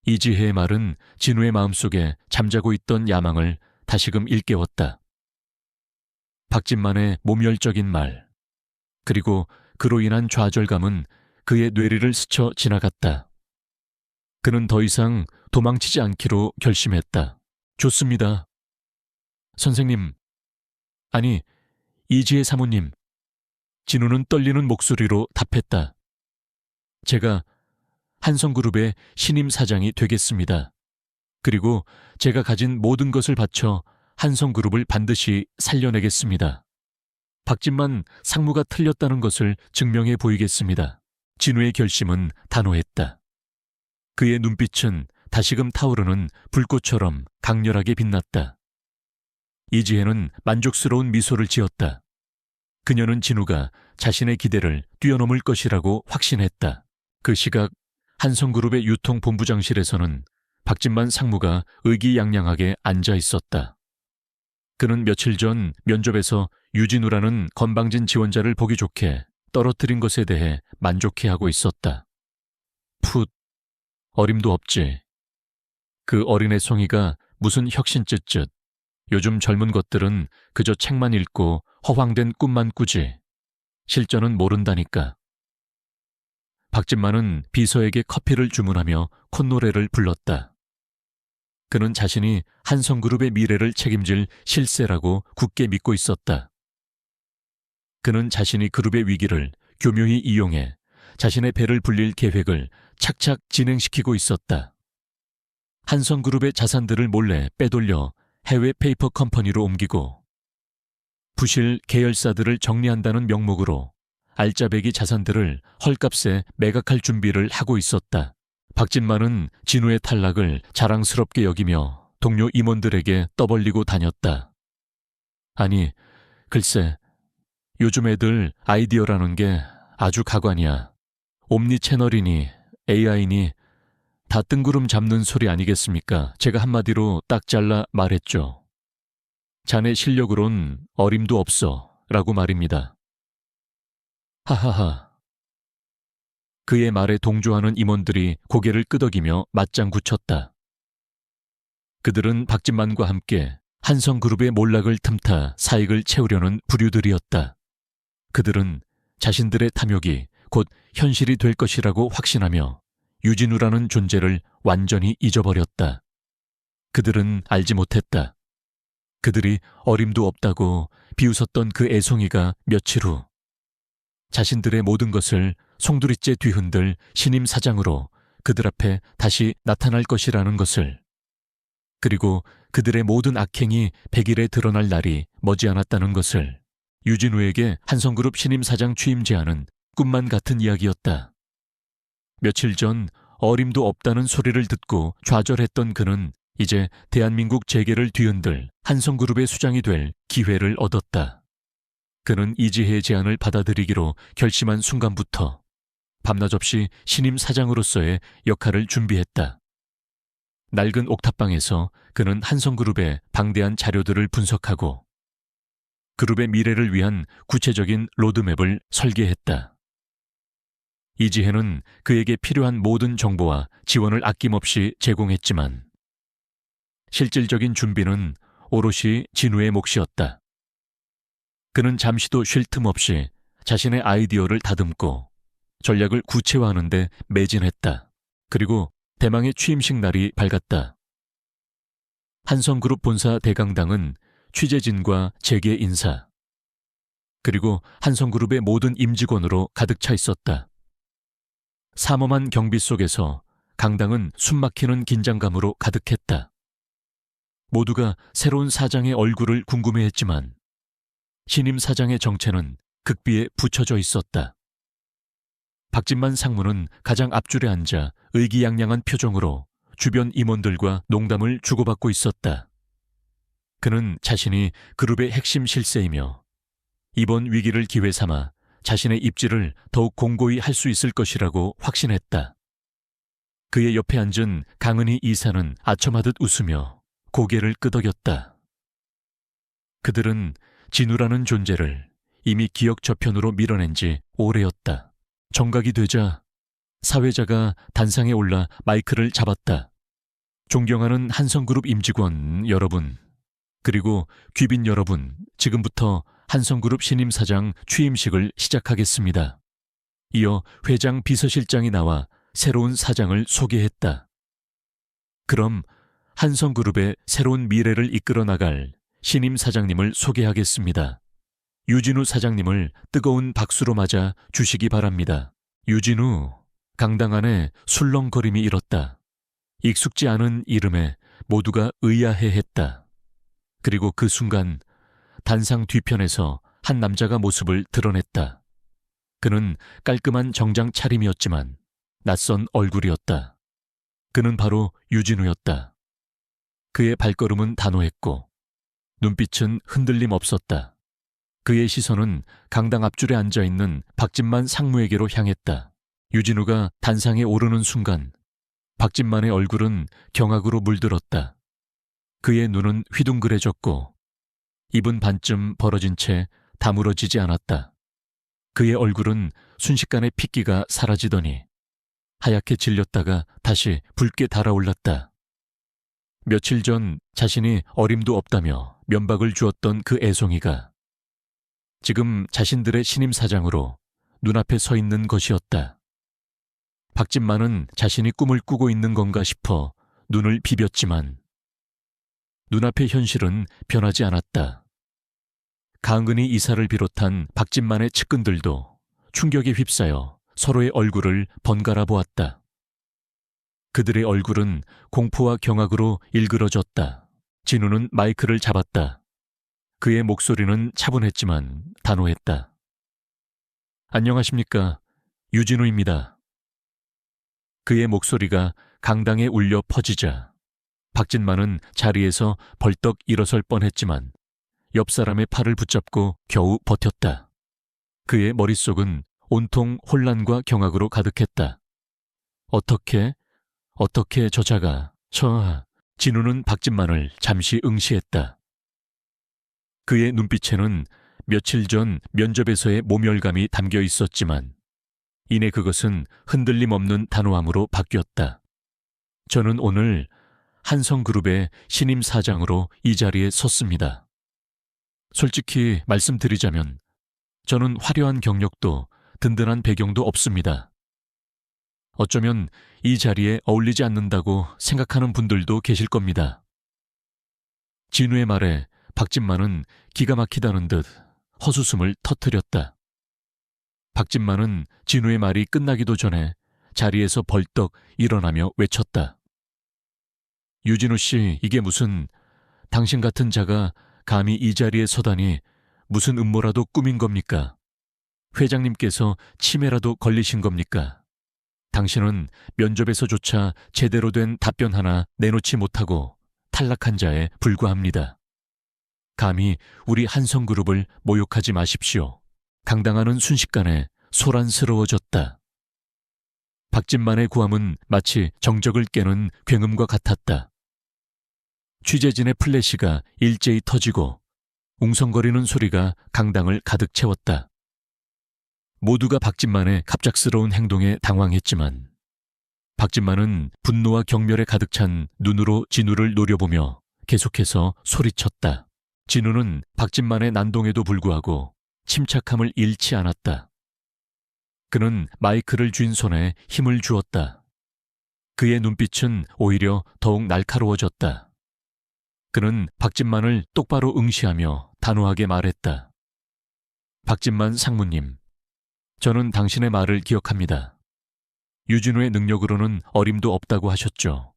이지혜의 말은 진우의 마음속에 잠자고 있던 야망을 다시금 일깨웠다. 박진만의 모멸적인 말, 그리고 그로 인한 좌절감은 그의 뇌리를 스쳐 지나갔다. 그는 더 이상 도망치지 않기로 결심했다. 좋습니다. 선생님, 아니, 이지혜 사모님. 진우는 떨리는 목소리로 답했다. 제가 한성그룹의 신임 사장이 되겠습니다. 그리고 제가 가진 모든 것을 바쳐 한성그룹을 반드시 살려내겠습니다. 박진만 상무가 틀렸다는 것을 증명해 보이겠습니다. 진우의 결심은 단호했다. 그의 눈빛은 다시금 타오르는 불꽃처럼 강렬하게 빛났다. 이지혜는 만족스러운 미소를 지었다. 그녀는 진우가 자신의 기대를 뛰어넘을 것이라고 확신했다. 그 시각 한성그룹의 유통본부장실에서는 박진만 상무가 의기양양하게 앉아 있었다. 그는 며칠 전 면접에서 유진우라는 건방진 지원자를 보기 좋게 떨어뜨린 것에 대해 만족해하고 있었다. 풋, 어림도 없지. 그 어린애 송이가 무슨 혁신 쯧쯧. 요즘 젊은 것들은 그저 책만 읽고 허황된 꿈만 꾸지. 실전은 모른다니까. 박진만은 비서에게 커피를 주문하며 콧노래를 불렀다. 그는 자신이 한성그룹의 미래를 책임질 실세라고 굳게 믿고 있었다. 그는 자신이 그룹의 위기를 교묘히 이용해 자신의 배를 불릴 계획을 착착 진행시키고 있었다. 한성그룹의 자산들을 몰래 빼돌려 해외 페이퍼 컴퍼니로 옮기고 부실 계열사들을 정리한다는 명목으로 알짜배기 자산들을 헐값에 매각할 준비를 하고 있었다. 박진만은 진우의 탈락을 자랑스럽게 여기며 동료 임원들에게 떠벌리고 다녔다. 아니, 글쎄, 요즘 애들 아이디어라는 게 아주 가관이야. 옴니 채널이니 AI니 다 뜬구름 잡는 소리 아니겠습니까? 제가 한마디로 딱 잘라 말했죠. 자네 실력으론 어림도 없어 라고 말입니다. 하하하. 그의 말에 동조하는 임원들이 고개를 끄덕이며 맞장구 쳤다. 그들은 박진만과 함께 한성그룹의 몰락을 틈타 사익을 채우려는 부류들이었다. 그들은 자신들의 탐욕이 곧 현실이 될 것이라고 확신하며 유진우라는 존재를 완전히 잊어버렸다. 그들은 알지 못했다. 그들이 어림도 없다고 비웃었던 그 애송이가 며칠 후 자신들의 모든 것을 송두리째 뒤흔들 신임 사장으로 그들 앞에 다시 나타날 것이라는 것을, 그리고 그들의 모든 악행이 백일에 드러날 날이 머지않았다는 것을, 유진우에게 한성그룹 신임 사장 취임 제안은 꿈만 같은 이야기였다. 며칠 전 어림도 없다는 소리를 듣고 좌절했던 그는 이제 대한민국 재계를 뒤흔들 한성그룹의 수장이 될 기회를 얻었다. 그는 이지혜의 제안을 받아들이기로 결심한 순간부터 밤낮없이 신임 사장으로서의 역할을 준비했다. 낡은 옥탑방에서 그는 한성그룹의 방대한 자료들을 분석하고 그룹의 미래를 위한 구체적인 로드맵을 설계했다. 이지혜는 그에게 필요한 모든 정보와 지원을 아낌없이 제공했지만 실질적인 준비는 오롯이 진우의 몫이었다. 그는 잠시도 쉴 틈 없이 자신의 아이디어를 다듬고 전략을 구체화하는 데 매진했다. 그리고 대망의 취임식 날이 밝았다. 한성그룹 본사 대강당은 취재진과 재계 인사, 그리고 한성그룹의 모든 임직원으로 가득 차 있었다. 삼엄한 경비 속에서 강당은 숨막히는 긴장감으로 가득했다. 모두가 새로운 사장의 얼굴을 궁금해했지만 신임 사장의 정체는 극비에 붙여져 있었다. 박진만 상무는 가장 앞줄에 앉아 의기양양한 표정으로 주변 임원들과 농담을 주고받고 있었다. 그는 자신이 그룹의 핵심 실세이며 이번 위기를 기회 삼아 자신의 입지를 더욱 공고히 할 수 있을 것이라고 확신했다. 그의 옆에 앉은 강은희 이사는 아첨하듯 웃으며 고개를 끄덕였다. 그들은 진우라는 존재를 이미 기억 저편으로 밀어낸 지 오래였다. 정각이 되자 사회자가 단상에 올라 마이크를 잡았다. 존경하는 한성그룹 임직원 여러분, 그리고 귀빈 여러분, 지금부터 한성그룹 신임 사장 취임식을 시작하겠습니다. 이어 회장 비서실장이 나와 새로운 사장을 소개했다. 그럼 한성그룹의 새로운 미래를 이끌어 나갈 신임 사장님을 소개하겠습니다. 유진우 사장님을 뜨거운 박수로 맞아 주시기 바랍니다. 유진우, 강당 안에 술렁거림이 일었다. 익숙지 않은 이름에 모두가 의아해했다. 그리고 그 순간 단상 뒤편에서 한 남자가 모습을 드러냈다. 그는 깔끔한 정장 차림이었지만 낯선 얼굴이었다. 그는 바로 유진우였다. 그의 발걸음은 단호했고 눈빛은 흔들림 없었다. 그의 시선은 강당 앞줄에 앉아있는 박진만 상무에게로 향했다. 유진우가 단상에 오르는 순간 박진만의 얼굴은 경악으로 물들었다. 그의 눈은 휘둥그레졌고 입은 반쯤 벌어진 채 다물어지지 않았다. 그의 얼굴은 순식간에 핏기가 사라지더니 하얗게 질렸다가 다시 붉게 달아올랐다. 며칠 전 자신이 어림도 없다며 면박을 주었던 그 애송이가 지금 자신들의 신임 사장으로 눈앞에 서 있는 것이었다. 박진만은 자신이 꿈을 꾸고 있는 건가 싶어 눈을 비볐지만 눈앞의 현실은 변하지 않았다. 강은희 이사를 비롯한 박진만의 측근들도 충격에 휩싸여 서로의 얼굴을 번갈아 보았다. 그들의 얼굴은 공포와 경악으로 일그러졌다. 진우는 마이크를 잡았다. 그의 목소리는 차분했지만 단호했다. 안녕하십니까, 유진우입니다. 그의 목소리가 강당에 울려 퍼지자 박진만은 자리에서 벌떡 일어설 뻔했지만 옆 사람의 팔을 붙잡고 겨우 버텼다. 그의 머릿속은 온통 혼란과 경악으로 가득했다. 어떻게 저자가 진우는 박진만을 잠시 응시했다. 그의 눈빛에는 며칠 전 면접에서의 모멸감이 담겨 있었지만 이내 그것은 흔들림 없는 단호함으로 바뀌었다. 저는 오늘 한성그룹의 신임 사장으로 이 자리에 섰습니다. 솔직히 말씀드리자면 저는 화려한 경력도 든든한 배경도 없습니다. 어쩌면 이 자리에 어울리지 않는다고 생각하는 분들도 계실 겁니다. 진우의 말에 박진만은 기가 막히다는 듯 헛웃음을 터뜨렸다. 박진만은 진우의 말이 끝나기도 전에 자리에서 벌떡 일어나며 외쳤다. 유진우 씨, 이게 무슨, 당신 같은 자가 감히 이 자리에 서다니 무슨 음모라도 꾸민 겁니까? 회장님께서 치매라도 걸리신 겁니까? 당신은 면접에서조차 제대로 된 답변 하나 내놓지 못하고 탈락한 자에 불과합니다. 감히 우리 한성그룹을 모욕하지 마십시오. 강당하는 순식간에 소란스러워졌다. 박진만의 고함은 마치 정적을 깨는 굉음과 같았다. 취재진의 플래시가 일제히 터지고 웅성거리는 소리가 강당을 가득 채웠다. 모두가 박진만의 갑작스러운 행동에 당황했지만 박진만은 분노와 경멸에 가득 찬 눈으로 진우를 노려보며 계속해서 소리쳤다. 진우는 박진만의 난동에도 불구하고 침착함을 잃지 않았다. 그는 마이크를 쥔 손에 힘을 주었다. 그의 눈빛은 오히려 더욱 날카로워졌다. 그는 박진만을 똑바로 응시하며 단호하게 말했다. 박진만 상무님, 저는 당신의 말을 기억합니다. 유진우의 능력으로는 어림도 없다고 하셨죠.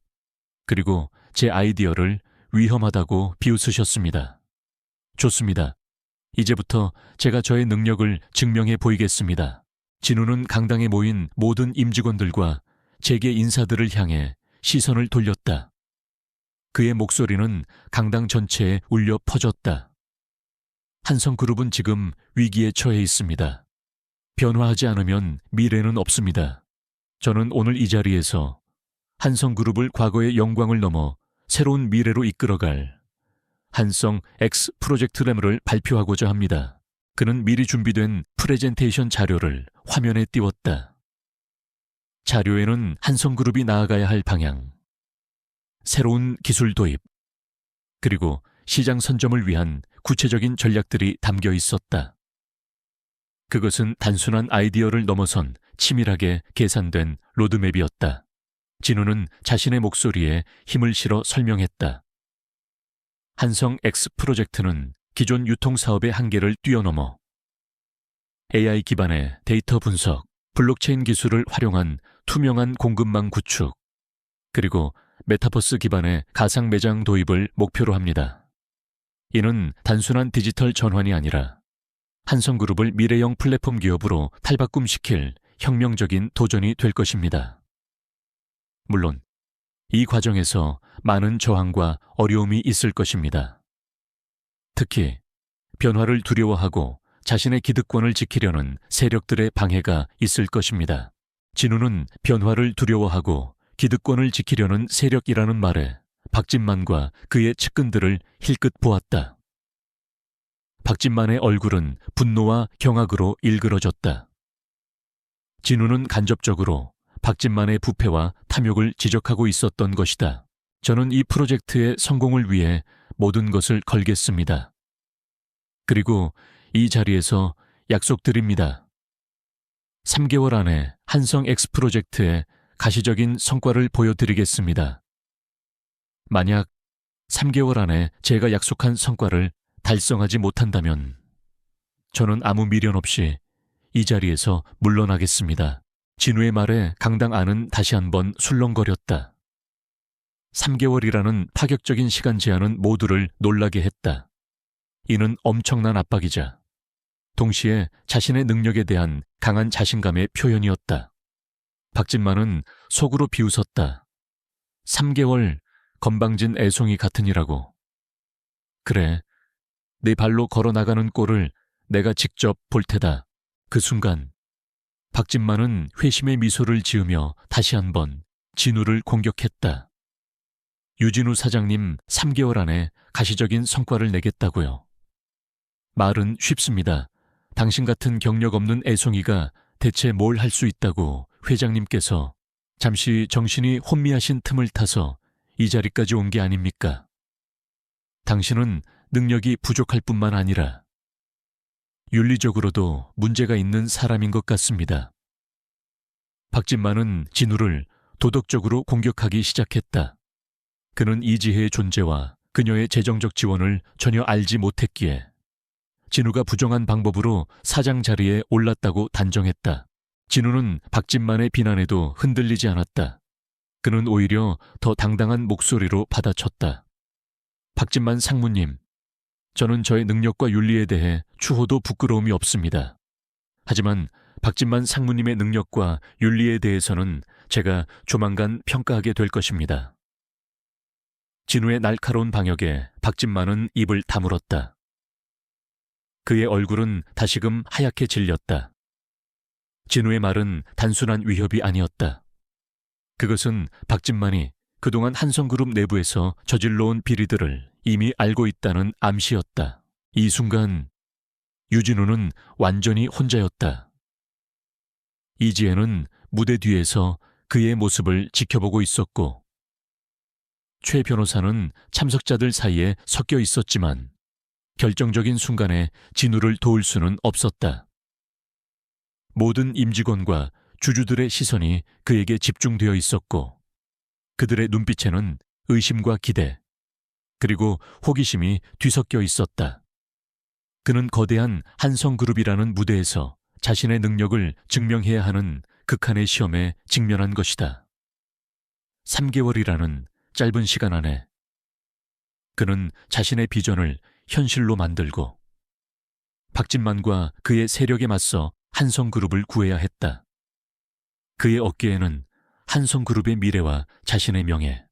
그리고 제 아이디어를 위험하다고 비웃으셨습니다. 좋습니다. 이제부터 제가 저의 능력을 증명해 보이겠습니다. 진우는 강당에 모인 모든 임직원들과 재계 인사들을 향해 시선을 돌렸다. 그의 목소리는 강당 전체에 울려 퍼졌다. 한성그룹은 지금 위기에 처해 있습니다. 변화하지 않으면 미래는 없습니다. 저는 오늘 이 자리에서 한성그룹을 과거의 영광을 넘어 새로운 미래로 이끌어갈 한성 X 프로젝트램을 발표하고자 합니다. 그는 미리 준비된 프레젠테이션 자료를 화면에 띄웠다. 자료에는 한성그룹이 나아가야 할 방향, 새로운 기술 도입, 그리고 시장 선점을 위한 구체적인 전략들이 담겨 있었다. 그것은 단순한 아이디어를 넘어선 치밀하게 계산된 로드맵이었다. 진우는 자신의 목소리에 힘을 실어 설명했다. 한성 X 프로젝트는 기존 유통사업의 한계를 뛰어넘어 AI 기반의 데이터 분석, 블록체인 기술을 활용한 투명한 공급망 구축, 그리고 메타버스 기반의 가상 매장 도입을 목표로 합니다. 이는 단순한 디지털 전환이 아니라 한성그룹을 미래형 플랫폼 기업으로 탈바꿈시킬 혁명적인 도전이 될 것입니다. 물론 이 과정에서 많은 저항과 어려움이 있을 것입니다. 특히 변화를 두려워하고 자신의 기득권을 지키려는 세력들의 방해가 있을 것입니다. 진우는 변화를 두려워하고 기득권을 지키려는 세력이라는 말에 박진만과 그의 측근들을 힐끗 보았다. 박진만의 얼굴은 분노와 경악으로 일그러졌다. 진우는 간접적으로 박진만의 부패와 탐욕을 지적하고 있었던 것이다. 저는 이 프로젝트의 성공을 위해 모든 것을 걸겠습니다. 그리고 이 자리에서 약속드립니다. 3개월 안에 한성 X 프로젝트의 가시적인 성과를 보여드리겠습니다. 만약 3개월 안에 제가 약속한 성과를 달성하지 못한다면 저는 아무 미련 없이 이 자리에서 물러나겠습니다. 진우의 말에 강당 안은 다시 한번 술렁거렸다. 3개월이라는 파격적인 시간 제한은 모두를 놀라게 했다. 이는 엄청난 압박이자 동시에 자신의 능력에 대한 강한 자신감의 표현이었다. 박진만은 속으로 비웃었다. 3개월 건방진 애송이 같으니라고. 그래, 내 발로 걸어나가는 꼴을 내가 직접 볼 테다. 그 순간 박진만은 회심의 미소를 지으며 다시 한번 진우를 공격했다. 유진우 사장님 3개월 안에 가시적인 성과를 내겠다고요. 말은 쉽습니다. 당신 같은 경력 없는 애송이가 대체 뭘 할 수 있다고 회장님께서 잠시 정신이 혼미하신 틈을 타서 이 자리까지 온 게 아닙니까? 당신은 능력이 부족할 뿐만 아니라 윤리적으로도 문제가 있는 사람인 것 같습니다. 박진만은 진우를 도덕적으로 공격하기 시작했다. 그는 이지혜의 존재와 그녀의 재정적 지원을 전혀 알지 못했기에 진우가 부정한 방법으로 사장 자리에 올랐다고 단정했다. 진우는 박진만의 비난에도 흔들리지 않았다. 그는 오히려 더 당당한 목소리로 받아쳤다. 박진만 상무님, 저는 저의 능력과 윤리에 대해 추호도 부끄러움이 없습니다. 하지만 박진만 상무님의 능력과 윤리에 대해서는 제가 조만간 평가하게 될 것입니다. 진우의 날카로운 방역에 박진만은 입을 다물었다. 그의 얼굴은 다시금 하얗게 질렸다. 진우의 말은 단순한 위협이 아니었다. 그것은 박진만이 그동안 한성그룹 내부에서 저질러온 비리들을 이미 알고 있다는 암시였다. 이 순간 유진우는 완전히 혼자였다. 이지혜는 무대 뒤에서 그의 모습을 지켜보고 있었고 최 변호사는 참석자들 사이에 섞여 있었지만 결정적인 순간에 진우를 도울 수는 없었다. 모든 임직원과 주주들의 시선이 그에게 집중되어 있었고 그들의 눈빛에는 의심과 기대, 그리고 호기심이 뒤섞여 있었다. 그는 거대한 한성그룹이라는 무대에서 자신의 능력을 증명해야 하는 극한의 시험에 직면한 것이다. 3개월이라는 짧은 시간 안에 그는 자신의 비전을 현실로 만들고 박진만과 그의 세력에 맞서 한성그룹을 구해야 했다. 그의 어깨에는 한성그룹의 미래와 자신의 명예,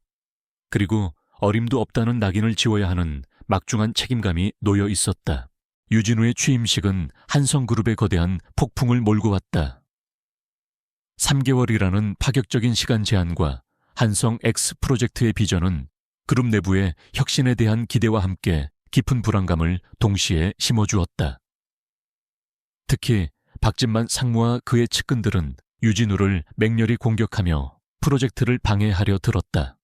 그리고 어림도 없다는 낙인을 지워야 하는 막중한 책임감이 놓여 있었다. 유진우의 취임식은 한성그룹의 거대한 폭풍을 몰고 왔다. 3개월이라는 파격적인 시간 제한과 한성 X 프로젝트의 비전은 그룹 내부의 혁신에 대한 기대와 함께 깊은 불안감을 동시에 심어주었다. 특히 박진만 상무와 그의 측근들은 유진우를 맹렬히 공격하며 프로젝트를 방해하려 들었다.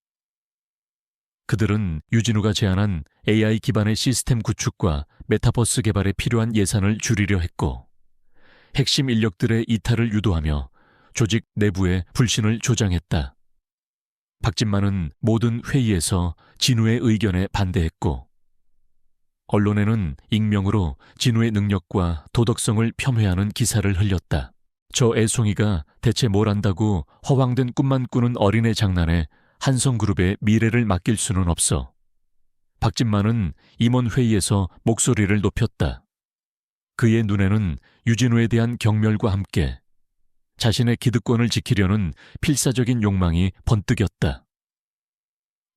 그들은 유진우가 제안한 AI 기반의 시스템 구축과 메타버스 개발에 필요한 예산을 줄이려 했고 핵심 인력들의 이탈을 유도하며 조직 내부의 불신을 조장했다. 박진만은 모든 회의에서 진우의 의견에 반대했고 언론에는 익명으로 진우의 능력과 도덕성을 폄훼하는 기사를 흘렸다. 저 애송이가 대체 뭘 안다고 허황된 꿈만 꾸는 어린애 장난에 한성그룹의 미래를 맡길 수는 없어. 박진만은 임원회의에서 목소리를 높였다. 그의 눈에는 유진우에 대한 경멸과 함께 자신의 기득권을 지키려는 필사적인 욕망이 번뜩였다.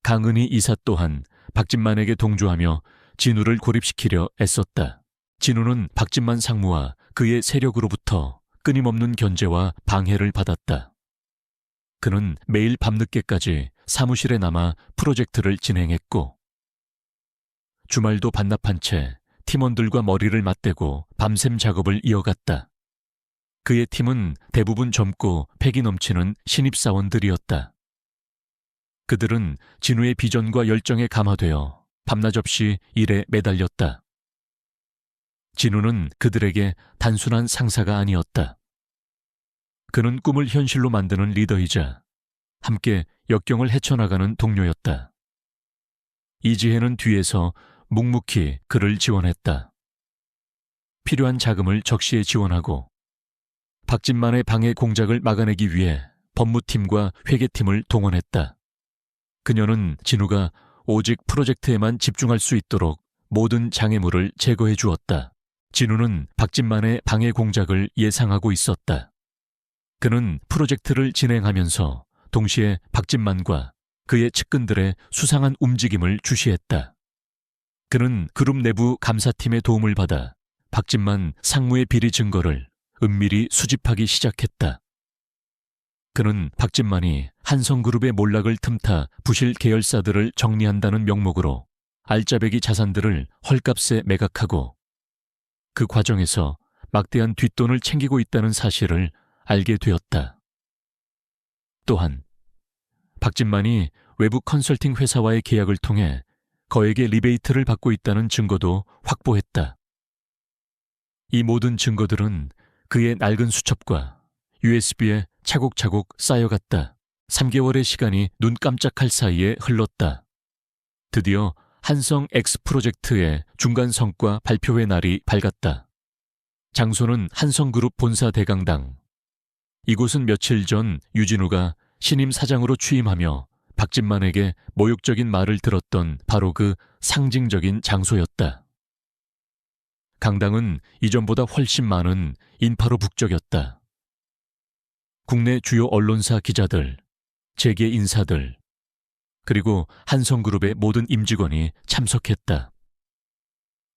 강은희 이사 또한 박진만에게 동조하며 진우를 고립시키려 애썼다. 진우는 박진만 상무와 그의 세력으로부터 끊임없는 견제와 방해를 받았다. 그는 매일 밤늦게까지 사무실에 남아 프로젝트를 진행했고 주말도 반납한 채 팀원들과 머리를 맞대고 밤샘 작업을 이어갔다. 그의 팀은 대부분 젊고 패기 넘치는 신입사원들이었다. 그들은 진우의 비전과 열정에 감화되어 밤낮없이 일에 매달렸다. 진우는 그들에게 단순한 상사가 아니었다. 그는 꿈을 현실로 만드는 리더이자 함께 역경을 헤쳐나가는 동료였다. 이지혜는 뒤에서 묵묵히 그를 지원했다. 필요한 자금을 적시에 지원하고 박진만의 방해 공작을 막아내기 위해 법무팀과 회계팀을 동원했다. 그녀는 진우가 오직 프로젝트에만 집중할 수 있도록 모든 장애물을 제거해 주었다. 진우는 박진만의 방해 공작을 예상하고 있었다. 그는 프로젝트를 진행하면서 동시에 박진만과 그의 측근들의 수상한 움직임을 주시했다. 그는 그룹 내부 감사팀의 도움을 받아 박진만 상무의 비리 증거를 은밀히 수집하기 시작했다. 그는 박진만이 한성그룹의 몰락을 틈타 부실 계열사들을 정리한다는 명목으로 알짜배기 자산들을 헐값에 매각하고 그 과정에서 막대한 뒷돈을 챙기고 있다는 사실을 알게 되었다. 또한 박진만이 외부 컨설팅 회사와의 계약을 통해 거액의 리베이트를 받고 있다는 증거도 확보했다. 이 모든 증거들은 그의 낡은 수첩과 USB에 차곡차곡 쌓여갔다. 3개월의 시간이 눈 깜짝할 사이에 흘렀다. 드디어 한성 X 프로젝트의 중간 성과 발표회 날이 밝았다. 장소는 한성그룹 본사 대강당. 이곳은 며칠 전 유진우가 신임 사장으로 취임하며 박진만에게 모욕적인 말을 들었던 바로 그 상징적인 장소였다. 강당은 이전보다 훨씬 많은 인파로 북적였다. 국내 주요 언론사 기자들, 재계 인사들, 그리고 한성그룹의 모든 임직원이 참석했다.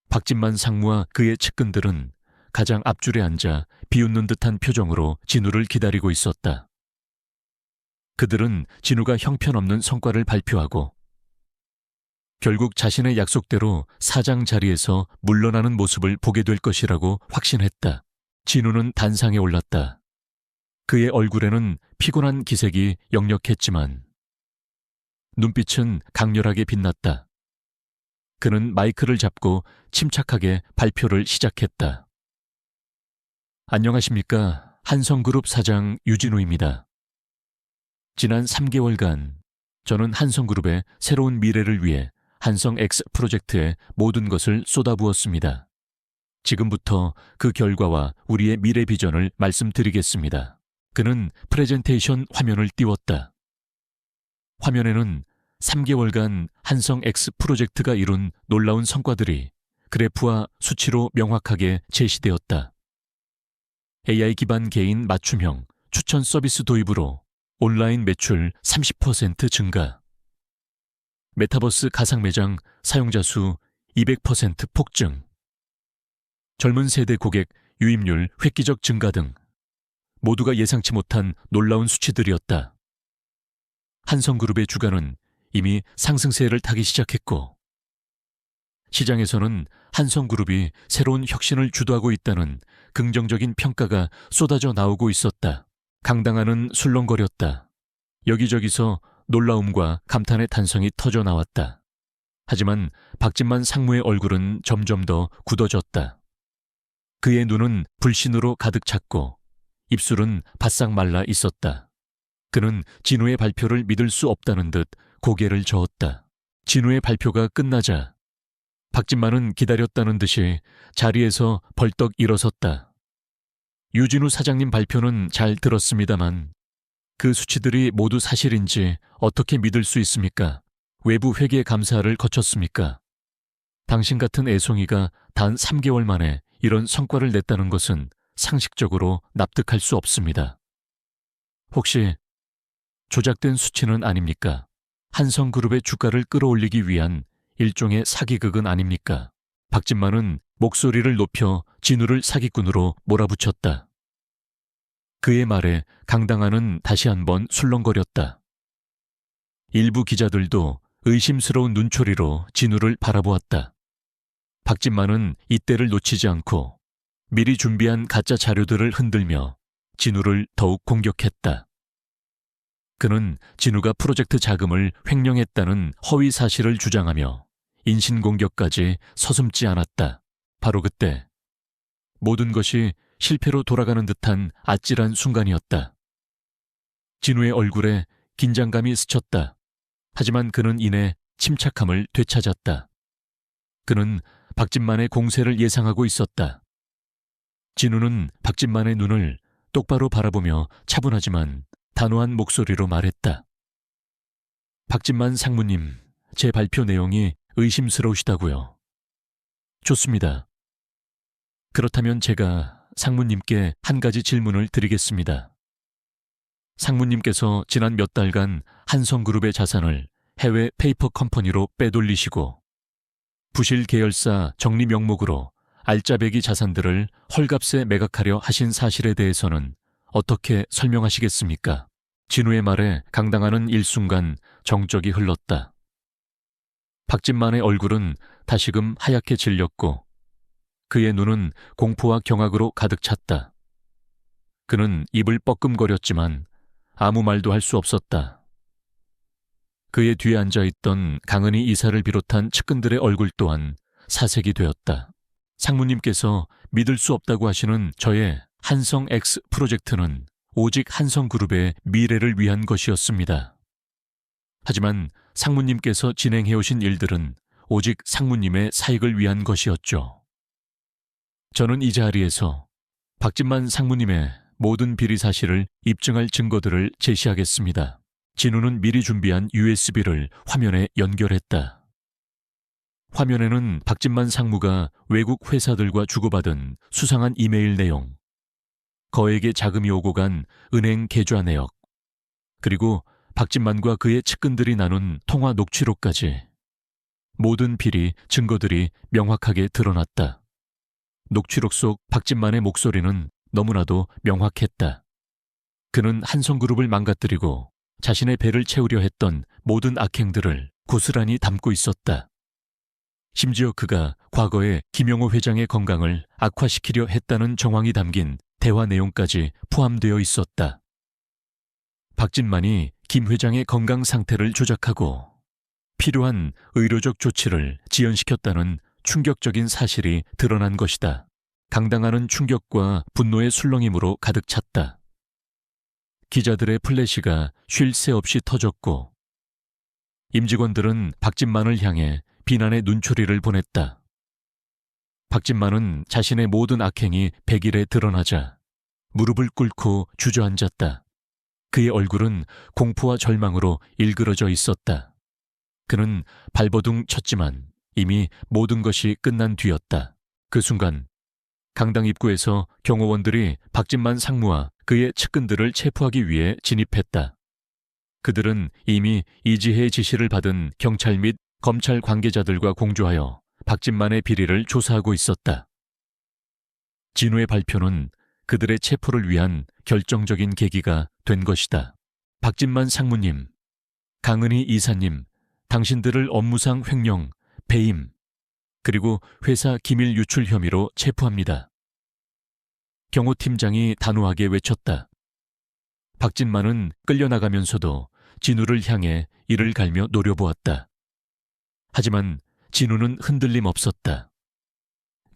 박진만 상무와 그의 측근들은 가장 앞줄에 앉아 비웃는 듯한 표정으로 진우를 기다리고 있었다. 그들은 진우가 형편없는 성과를 발표하고 결국 자신의 약속대로 사장 자리에서 물러나는 모습을 보게 될 것이라고 확신했다. 진우는 단상에 올랐다. 그의 얼굴에는 피곤한 기색이 역력했지만 눈빛은 강렬하게 빛났다. 그는 마이크를 잡고 침착하게 발표를 시작했다. 안녕하십니까. 한성그룹 사장 유진우입니다. 지난 3개월간 저는 한성그룹의 새로운 미래를 위해 한성 X 프로젝트에 모든 것을 쏟아부었습니다. 지금부터 그 결과와 우리의 미래 비전을 말씀드리겠습니다. 그는 프레젠테이션 화면을 띄웠다. 화면에는 3개월간 한성 X 프로젝트가 이룬 놀라운 성과들이 그래프와 수치로 명확하게 제시되었다. AI 기반 개인 맞춤형 추천 서비스 도입으로 온라인 매출 30% 증가, 메타버스 가상매장 사용자 수 200% 폭증, 젊은 세대 고객 유입률 획기적 증가 등 모두가 예상치 못한 놀라운 수치들이었다. 한성그룹의 주가는 이미 상승세를 타기 시작했고 시장에서는 한성그룹이 새로운 혁신을 주도하고 있다는 긍정적인 평가가 쏟아져 나오고 있었다. 강당안은 술렁거렸다. 여기저기서 놀라움과 감탄의 탄성이 터져 나왔다. 하지만 박진만 상무의 얼굴은 점점 더 굳어졌다. 그의 눈은 불신으로 가득 찼고 입술은 바싹 말라 있었다. 그는 진우의 발표를 믿을 수 없다는 듯 고개를 저었다. 진우의 발표가 끝나자 박진만은 기다렸다는 듯이 자리에서 벌떡 일어섰다. 유진우 사장님 발표는 잘 들었습니다만 그 수치들이 모두 사실인지 어떻게 믿을 수 있습니까? 외부 회계 감사를 거쳤습니까? 당신 같은 애송이가 단 3개월 만에 이런 성과를 냈다는 것은 상식적으로 납득할 수 없습니다. 혹시 조작된 수치는 아닙니까? 한성그룹의 주가를 끌어올리기 위한 일종의 사기극은 아닙니까? 박진만은 목소리를 높여 진우를 사기꾼으로 몰아붙였다. 그의 말에 강당안은 다시 한번 술렁거렸다. 일부 기자들도 의심스러운 눈초리로 진우를 바라보았다. 박진만은 이때를 놓치지 않고 미리 준비한 가짜 자료들을 흔들며 진우를 더욱 공격했다. 그는 진우가 프로젝트 자금을 횡령했다는 허위 사실을 주장하며 인신공격까지 서슴지 않았다. 바로 그때 모든 것이 실패로 돌아가는 듯한 아찔한 순간이었다. 진우의 얼굴에 긴장감이 스쳤다. 하지만 그는 이내 침착함을 되찾았다. 그는 박진만의 공세를 예상하고 있었다. 진우는 박진만의 눈을 똑바로 바라보며 차분하지만 단호한 목소리로 말했다. 박진만 상무님, 제 발표 내용이 의심스러우시다고요. 좋습니다. 그렇다면 제가 상무님께 한 가지 질문을 드리겠습니다. 상무님께서 지난 몇 달간 한성그룹의 자산을 해외 페이퍼 컴퍼니로 빼돌리시고 부실 계열사 정리 명목으로 알짜배기 자산들을 헐값에 매각하려 하신 사실에 대해서는 어떻게 설명하시겠습니까? 진우의 말에 강당안은 일순간 정적이 흘렀다. 박진만의 얼굴은 다시금 하얗게 질렸고 그의 눈은 공포와 경악으로 가득 찼다. 그는 입을 뻐끔거렸지만 아무 말도 할 수 없었다. 그의 뒤에 앉아있던 강은희 이사를 비롯한 측근들의 얼굴 또한 사색이 되었다. 상무님께서 믿을 수 없다고 하시는 저의 한성X 프로젝트는 오직 한성그룹의 미래를 위한 것이었습니다. 하지만 상무님께서 진행해오신 일들은 오직 상무님의 사익을 위한 것이었죠. 저는 이 자리에서 박진만 상무님의 모든 비리 사실을 입증할 증거들을 제시하겠습니다. 진우는 미리 준비한 USB를 화면에 연결했다. 화면에는 박진만 상무가 외국 회사들과 주고받은 수상한 이메일 내용, 거액의 자금이 오고 간 은행 계좌 내역, 그리고 박진만과 그의 측근들이 나눈 통화 녹취록까지 모든 비리 증거들이 명확하게 드러났다. 녹취록 속 박진만의 목소리는 너무나도 명확했다. 그는 한성그룹을 망가뜨리고 자신의 배를 채우려 했던 모든 악행들을 고스란히 담고 있었다. 심지어 그가 과거에 김용호 회장의 건강을 악화시키려 했다는 정황이 담긴 대화 내용까지 포함되어 있었다. 박진만이 김 회장의 건강 상태를 조작하고 필요한 의료적 조치를 지연시켰다는 충격적인 사실이 드러난 것이다. 당당하는 충격과 분노의 술렁임으로 가득 찼다. 기자들의 플래시가 쉴 새 없이 터졌고 임직원들은 박진만을 향해 비난의 눈초리를 보냈다. 박진만은 자신의 모든 악행이 백일에 드러나자 무릎을 꿇고 주저앉았다. 그의 얼굴은 공포와 절망으로 일그러져 있었다. 그는 발버둥 쳤지만 이미 모든 것이 끝난 뒤였다. 그 순간 강당 입구에서 경호원들이 박진만 상무와 그의 측근들을 체포하기 위해 진입했다. 그들은 이미 이지혜의 지시를 받은 경찰 및 검찰 관계자들과 공조하여 박진만의 비리를 조사하고 있었다. 진우의 발표는 그들의 체포를 위한 결정적인 계기가 된 것이다. 박진만 상무님, 강은희 이사님, 당신들을 업무상 횡령, 배임, 그리고 회사 기밀 유출 혐의로 체포합니다. 경호팀장이 단호하게 외쳤다. 박진만은 끌려나가면서도 진우를 향해 이를 갈며 노려보았다. 하지만 진우는 흔들림 없었다.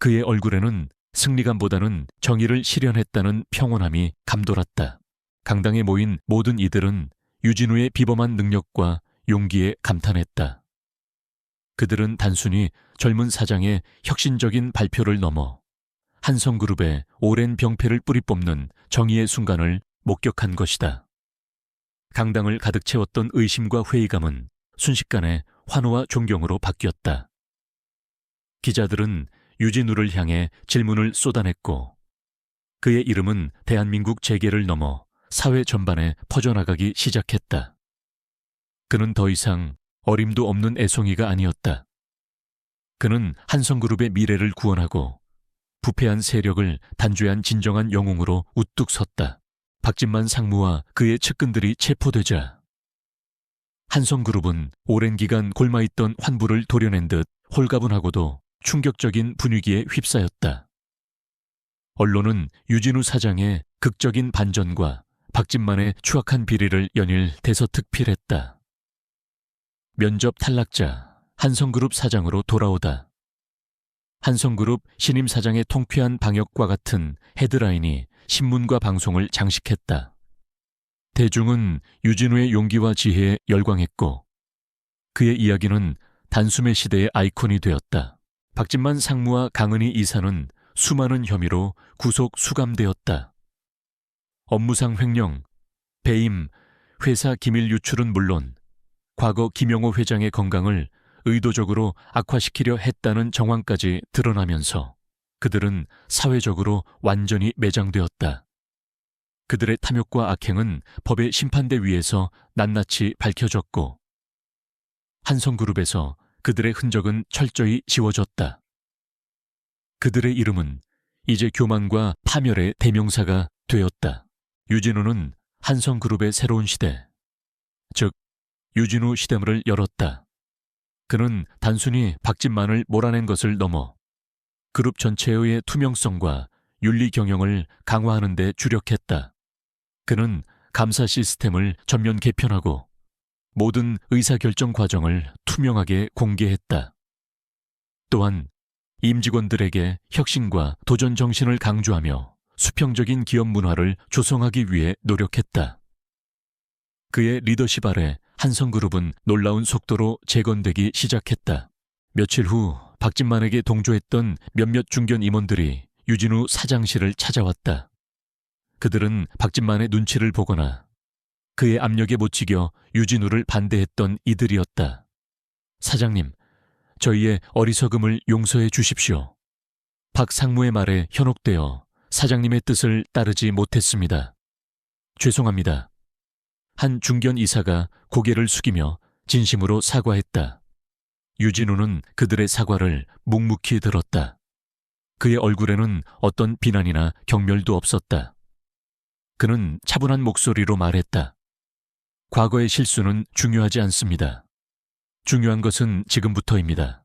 그의 얼굴에는 승리감보다는 정의를 실현했다는 평온함이 감돌았다. 강당에 모인 모든 이들은 유진우의 비범한 능력과 용기에 감탄했다. 그들은 단순히 젊은 사장의 혁신적인 발표를 넘어 한성그룹의 오랜 병폐를 뿌리뽑는 정의의 순간을 목격한 것이다. 강당을 가득 채웠던 의심과 회의감은 순식간에 환호와 존경으로 바뀌었다. 기자들은 유진우를 향해 질문을 쏟아냈고 그의 이름은 대한민국 재계를 넘어 사회 전반에 퍼져나가기 시작했다. 그는 더 이상 어림도 없는 애송이가 아니었다. 그는 한성그룹의 미래를 구원하고 부패한 세력을 단죄한 진정한 영웅으로 우뚝 섰다. 박진만 상무와 그의 측근들이 체포되자 한성그룹은 오랜 기간 골마있던 환부를 도려낸 듯 홀가분하고도 충격적인 분위기에 휩싸였다. 언론은 유진우 사장의 극적인 반전과 박진만의 추악한 비리를 연일 대서특필했다. 면접 탈락자, 한성그룹 사장으로 돌아오다. 한성그룹 신임 사장의 통쾌한 방역과 같은 헤드라인이 신문과 방송을 장식했다. 대중은 유진우의 용기와 지혜에 열광했고 그의 이야기는 단숨의 시대의 아이콘이 되었다. 박진만 상무와 강은희 이사는 수많은 혐의로 구속 수감되었다. 업무상 횡령, 배임, 회사 기밀 유출은 물론 과거 김용호 회장의 건강을 의도적으로 악화시키려 했다는 정황까지 드러나면서 그들은 사회적으로 완전히 매장되었다. 그들의 탐욕과 악행은 법의 심판대 위에서 낱낱이 밝혀졌고 한성그룹에서 그들의 흔적은 철저히 지워졌다. 그들의 이름은 이제 교만과 파멸의 대명사가 되었다. 유진우는 한성그룹의 새로운 시대, 즉 유진우 시대문을 열었다. 그는 단순히 박진만을 몰아낸 것을 넘어 그룹 전체의 투명성과 윤리 경영을 강화하는 데 주력했다. 그는 감사 시스템을 전면 개편하고 모든 의사결정 과정을 투명하게 공개했다. 또한 임직원들에게 혁신과 도전 정신을 강조하며 수평적인 기업 문화를 조성하기 위해 노력했다. 그의 리더십 아래 한성그룹은 놀라운 속도로 재건되기 시작했다. 며칠 후 박진만에게 동조했던 몇몇 중견 임원들이 유진우 사장실을 찾아왔다. 그들은 박진만의 눈치를 보거나 그의 압력에 못 지겨 유진우를 반대했던 이들이었다. 사장님, 저희의 어리석음을 용서해 주십시오. 박 상무의 말에 현혹되어 사장님의 뜻을 따르지 못했습니다. 죄송합니다. 한 중견 이사가 고개를 숙이며 진심으로 사과했다. 유진우는 그들의 사과를 묵묵히 들었다. 그의 얼굴에는 어떤 비난이나 경멸도 없었다. 그는 차분한 목소리로 말했다. 과거의 실수는 중요하지 않습니다. 중요한 것은 지금부터입니다.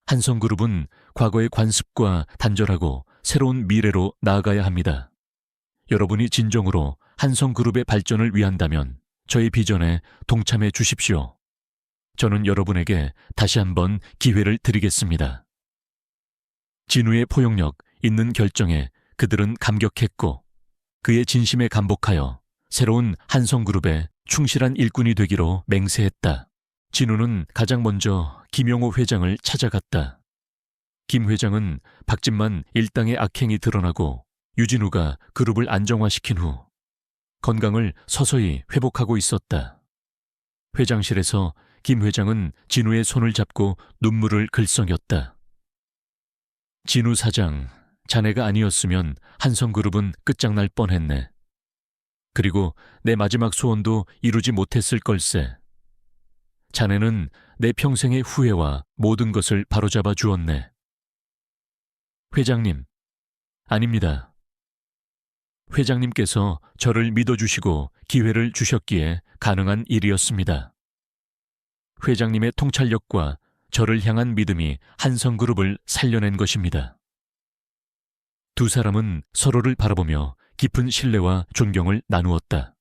한성그룹은 과거의 관습과 단절하고 새로운 미래로 나아가야 합니다. 여러분이 진정으로 한성그룹의 발전을 위한다면 저의 비전에 동참해 주십시오. 저는 여러분에게 다시 한번 기회를 드리겠습니다. 진우의 포용력 있는 결정에 그들은 감격했고 그의 진심에 감복하여 새로운 한성그룹의 충실한 일꾼이 되기로 맹세했다. 진우는 가장 먼저 김용호 회장을 찾아갔다. 김 회장은 박진만 일당의 악행이 드러나고 유진우가 그룹을 안정화시킨 후 건강을 서서히 회복하고 있었다. 회장실에서 김 회장은 진우의 손을 잡고 눈물을 글썽였다. 진우 사장, 자네가 아니었으면 한성그룹은 끝장날 뻔했네. 그리고 내 마지막 소원도 이루지 못했을 걸세. 자네는 내 평생의 후회와 모든 것을 바로잡아 주었네. 회장님, 아닙니다. 회장님께서 저를 믿어주시고 기회를 주셨기에 가능한 일이었습니다. 회장님의 통찰력과 저를 향한 믿음이 한성그룹을 살려낸 것입니다. 두 사람은 서로를 바라보며 깊은 신뢰와 존경을 나누었다.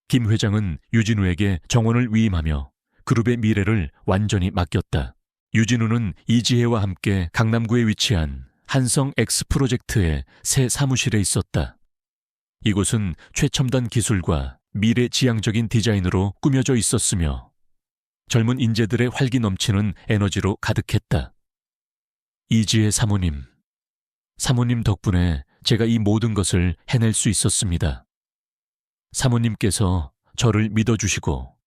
김 회장은 유진우에게 정원을 위임하며 그룹의 미래를 완전히 맡겼다. 유진우는 이지혜와 함께 강남구에 위치한 한성 X 프로젝트의 새 사무실에 있었다. 이곳은 최첨단 기술과 미래지향적인 디자인으로 꾸며져 있었으며 젊은 인재들의 활기 넘치는 에너지로 가득했다. 이지혜 사모님 덕분에 제가 이 모든 것을 해낼 수 있었습니다. 사모님께서 저를 믿어주시고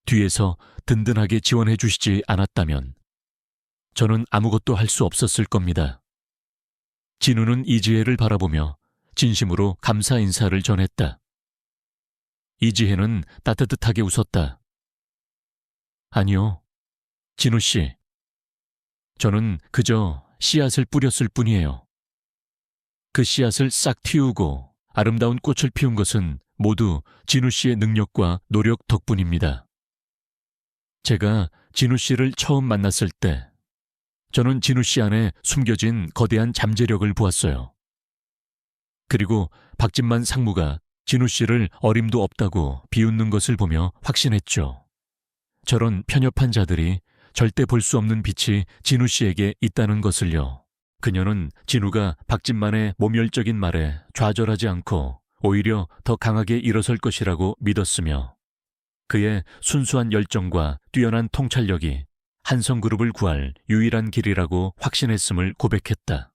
뒤에서 든든하게 지원해 주시지 않았다면 저는 아무것도 할 수 없었을 겁니다. 진우는 이지혜를 바라보며 진심으로 감사 인사를 전했다. 이지혜는 따뜻하게 웃었다. 아니요, 진우 씨. 저는 그저 씨앗을 뿌렸을 뿐이에요. 그 씨앗을 싹 틔우고 아름다운 꽃을 피운 것은 모두 진우 씨의 능력과 노력 덕분입니다. 제가 진우 씨를 처음 만났을 때 저는 진우 씨 안에 숨겨진 거대한 잠재력을 보았어요. 그리고 박진만 상무가 진우 씨를 어림도 없다고 비웃는 것을 보며 확신했죠. 저런 편협한 자들이 절대 볼 수 없는 빛이 진우 씨에게 있다는 것을요. 그녀는 진우가 박진만의 모멸적인 말에 좌절하지 않고 오히려 더 강하게 일어설 것이라고 믿었으며 그의 순수한 열정과 뛰어난 통찰력이 한성그룹을 구할 유일한 길이라고 확신했음을 고백했다.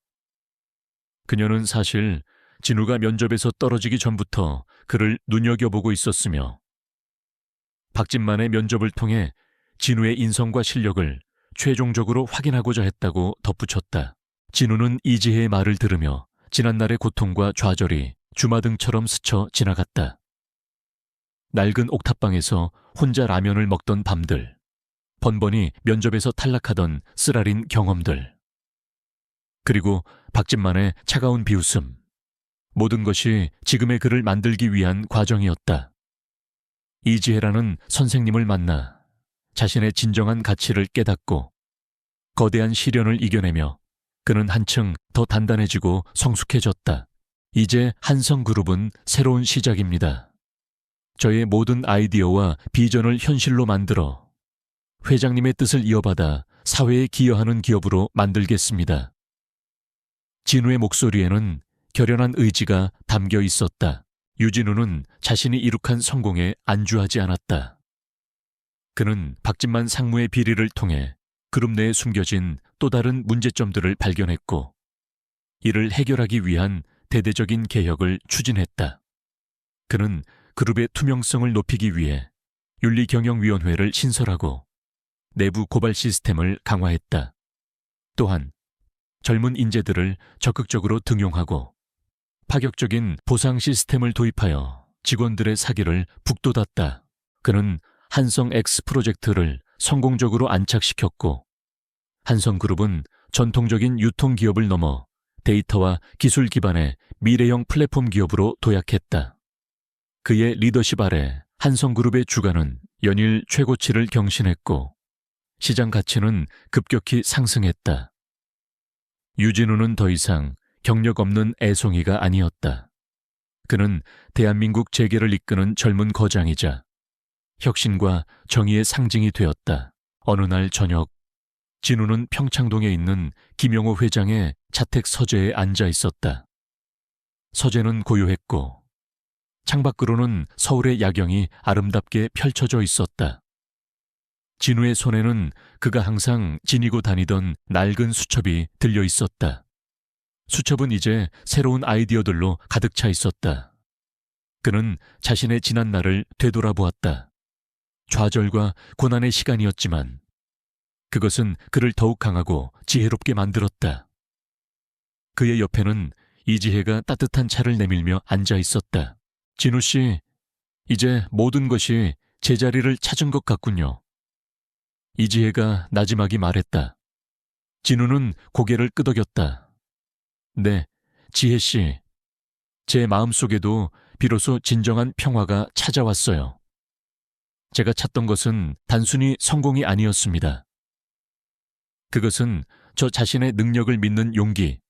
그녀는 사실 진우가 면접에서 떨어지기 전부터 그를 눈여겨보고 있었으며 박진만의 면접을 통해 진우의 인성과 실력을 최종적으로 확인하고자 했다고 덧붙였다. 진우는 이지혜의 말을 들으며 지난날의 고통과 좌절이 주마등처럼 스쳐 지나갔다. 낡은 옥탑방에서 혼자 라면을 먹던 밤들, 번번이 면접에서 탈락하던 쓰라린 경험들, 그리고 박진만의 차가운 비웃음, 모든 것이 지금의 그를 만들기 위한 과정이었다. 이지혜라는 선생님을 만나 자신의 진정한 가치를 깨닫고 거대한 시련을 이겨내며 그는 한층 더 단단해지고 성숙해졌다. 이제 한성그룹은 새로운 시작입니다. 저의 모든 아이디어와 비전을 현실로 만들어 회장님의 뜻을 이어받아 사회에 기여하는 기업으로 만들겠습니다. 진우의 목소리에는 결연한 의지가 담겨 있었다. 유진우는 자신이 이룩한 성공에 안주하지 않았다. 그는 박진만 상무의 비리를 통해 그룹 내에 숨겨진 또 다른 문제점들을 발견했고 이를 해결하기 위한 대대적인 개혁을 추진했다. 그는 그룹의 투명성을 높이기 위해 윤리경영위원회를 신설하고 내부 고발 시스템을 강화했다. 또한 젊은 인재들을 적극적으로 등용하고 파격적인 보상 시스템을 도입하여 직원들의 사기를 북돋았다. 그는 한성X 프로젝트를 성공적으로 안착시켰고 한성그룹은 전통적인 유통기업을 넘어 데이터와 기술 기반의 미래형 플랫폼 기업으로 도약했다. 그의 리더십 아래 한성그룹의 주가는 연일 최고치를 경신했고 시장 가치는 급격히 상승했다. 유진우는 더 이상 경력 없는 애송이가 아니었다. 그는 대한민국 재계를 이끄는 젊은 거장이자 혁신과 정의의 상징이 되었다. 어느 날 저녁, 진우는 평창동에 있는 김영호 회장의 자택 서재에 앉아 있었다. 서재는 고요했고 창밖으로는 서울의 야경이 아름답게 펼쳐져 있었다. 진우의 손에는 그가 항상 지니고 다니던 낡은 수첩이 들려 있었다. 수첩은 이제 새로운 아이디어들로 가득 차 있었다. 그는 자신의 지난 날을 되돌아보았다. 좌절과 고난의 시간이었지만 그것은 그를 더욱 강하고 지혜롭게 만들었다. 그의 옆에는 이지혜가 따뜻한 차를 내밀며 앉아 있었다. 진우 씨, 이제 모든 것이 제자리를 찾은 것 같군요. 이지혜가 나지막이 말했다. 진우는 고개를 끄덕였다. 네, 지혜 씨. 제 마음속에도 비로소 진정한 평화가 찾아왔어요. 제가 찾던 것은 단순히 성공이 아니었습니다. 그것은 저 자신의 능력을 믿는 용기,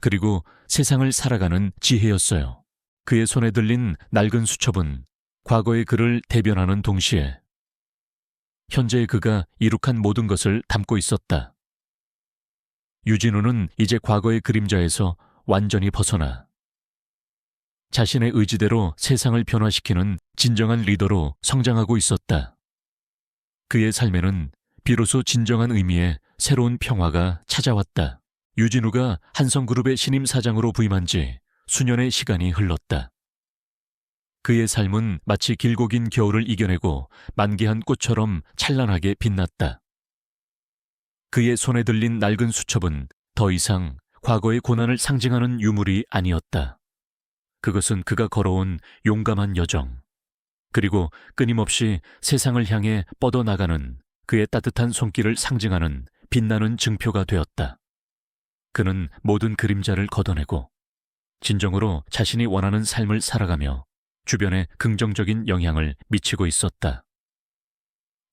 그리고 세상을 살아가는 지혜였어요. 그의 손에 들린 낡은 수첩은 과거의 그를 대변하는 동시에 현재의 그가 이룩한 모든 것을 담고 있었다. 유진우는 이제 과거의 그림자에서 완전히 벗어나 자신의 의지대로 세상을 변화시키는 진정한 리더로 성장하고 있었다. 그의 삶에는 비로소 진정한 의미의 새로운 평화가 찾아왔다. 유진우가 한성그룹의 신임 사장으로 부임한 지 수년의 시간이 흘렀다. 그의 삶은 마치 길고 긴 겨울을 이겨내고 만개한 꽃처럼 찬란하게 빛났다. 그의 손에 들린 낡은 수첩은 더 이상 과거의 고난을 상징하는 유물이 아니었다. 그것은 그가 걸어온 용감한 여정, 그리고 끊임없이 세상을 향해 뻗어나가는 그의 따뜻한 손길을 상징하는 빛나는 증표가 되었다. 그는 모든 그림자를 걷어내고 진정으로 자신이 원하는 삶을 살아가며 주변에 긍정적인 영향을 미치고 있었다.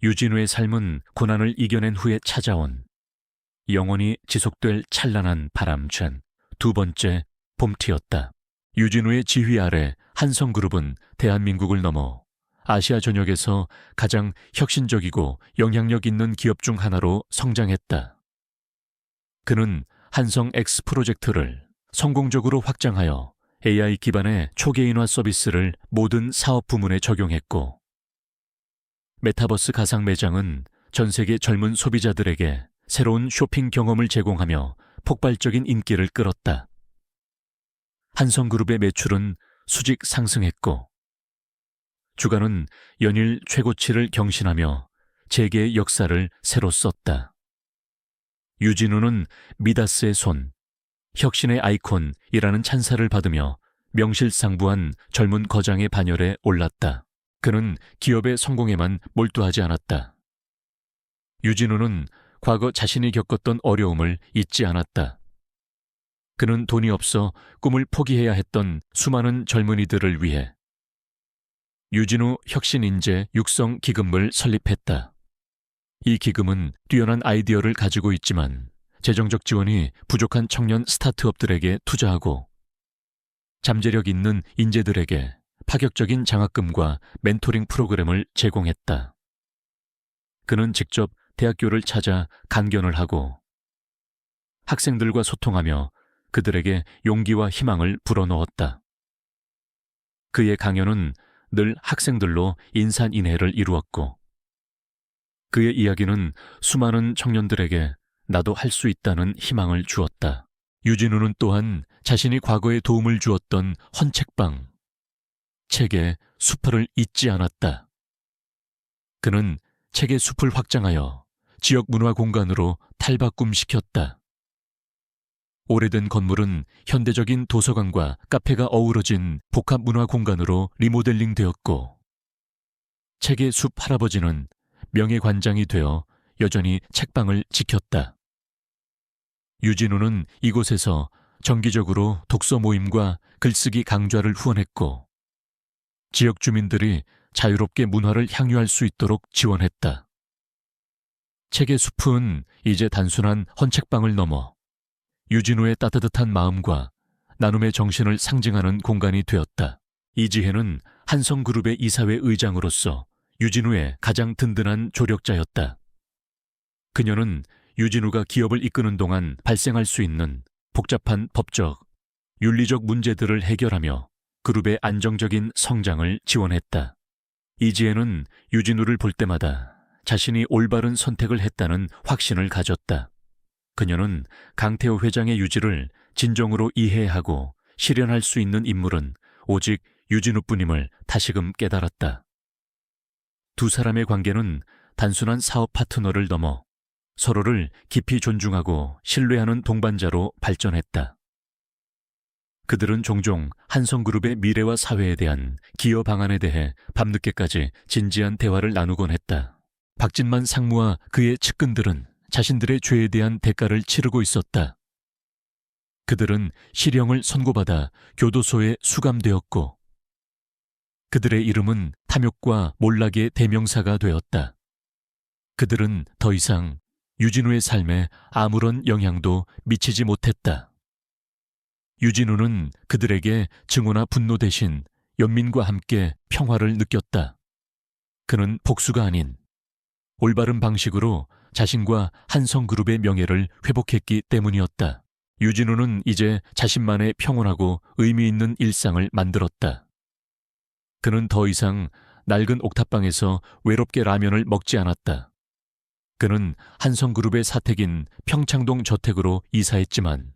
유진우의 삶은 고난을 이겨낸 후에 찾아온 영원히 지속될 찬란한 바람찬 두 번째 봄티였다. 유진우의 지휘 아래 한성그룹은 대한민국을 넘어 아시아 전역에서 가장 혁신적이고 영향력 있는 기업 중 하나로 성장했다. 그는 한성X 프로젝트를 성공적으로 확장하여 AI 기반의 초개인화 서비스를 모든 사업 부문에 적용했고 메타버스 가상 매장은 전 세계 젊은 소비자들에게 새로운 쇼핑 경험을 제공하며 폭발적인 인기를 끌었다. 한성그룹의 매출은 수직 상승했고 주가는 연일 최고치를 경신하며 재계의 역사를 새로 썼다. 유진우는 미다스의 손, 혁신의 아이콘이라는 찬사를 받으며 명실상부한 젊은 거장의 반열에 올랐다. 그는 기업의 성공에만 몰두하지 않았다. 유진우는 과거 자신이 겪었던 어려움을 잊지 않았다. 그는 돈이 없어 꿈을 포기해야 했던 수많은 젊은이들을 위해 유진우 혁신인재 육성 기금을 설립했다. 이 기금은 뛰어난 아이디어를 가지고 있지만 재정적 지원이 부족한 청년 스타트업들에게 투자하고 잠재력 있는 인재들에게 파격적인 장학금과 멘토링 프로그램을 제공했다. 그는 직접 대학교를 찾아 강견을 하고 학생들과 소통하며 그들에게 용기와 희망을 불어넣었다. 그의 강연은 늘 학생들로 인산인해를 이루었고 그의 이야기는 수많은 청년들에게 나도 할 수 있다는 희망을 주었다. 유진우는 또한 자신이 과거에 도움을 주었던 헌책방, 책의 숲을 잊지 않았다. 그는 책의 숲을 확장하여 지역 문화 공간으로 탈바꿈시켰다. 오래된 건물은 현대적인 도서관과 카페가 어우러진 복합 문화 공간으로 리모델링 되었고 책의 숲 할아버지는 명예관장이 되어 여전히 책방을 지켰다. 유진우는 이곳에서 정기적으로 독서 모임과 글쓰기 강좌를 후원했고 지역 주민들이 자유롭게 문화를 향유할 수 있도록 지원했다. 책의 숲은 이제 단순한 헌책방을 넘어 유진우의 따뜻한 마음과 나눔의 정신을 상징하는 공간이 되었다. 이지혜는 한성그룹의 이사회 의장으로서 유진우의 가장 든든한 조력자였다. 그녀는 유진우가 기업을 이끄는 동안 발생할 수 있는 복잡한 법적, 윤리적 문제들을 해결하며 그룹의 안정적인 성장을 지원했다. 이지혜는 유진우를 볼 때마다 자신이 올바른 선택을 했다는 확신을 가졌다. 그녀는 강태호 회장의 유지를 진정으로 이해하고 실현할 수 있는 인물은 오직 유진우뿐임을 다시금 깨달았다. 두 사람의 관계는 단순한 사업 파트너를 넘어 서로를 깊이 존중하고 신뢰하는 동반자로 발전했다. 그들은 종종 한성그룹의 미래와 사회에 대한 기여 방안에 대해 밤늦게까지 진지한 대화를 나누곤 했다. 박진만 상무와 그의 측근들은 자신들의 죄에 대한 대가를 치르고 있었다. 그들은 실형을 선고받아 교도소에 수감되었고 그들의 이름은 탐욕과 몰락의 대명사가 되었다. 그들은 더 이상 유진우의 삶에 아무런 영향도 미치지 못했다. 유진우는 그들에게 증오나 분노 대신 연민과 함께 평화를 느꼈다. 그는 복수가 아닌 올바른 방식으로 자신과 한성그룹의 명예를 회복했기 때문이었다. 유진우는 이제 자신만의 평온하고 의미 있는 일상을 만들었다. 그는 더 이상 낡은 옥탑방에서 외롭게 라면을 먹지 않았다. 그는 한성그룹의 사택인 평창동 저택으로 이사했지만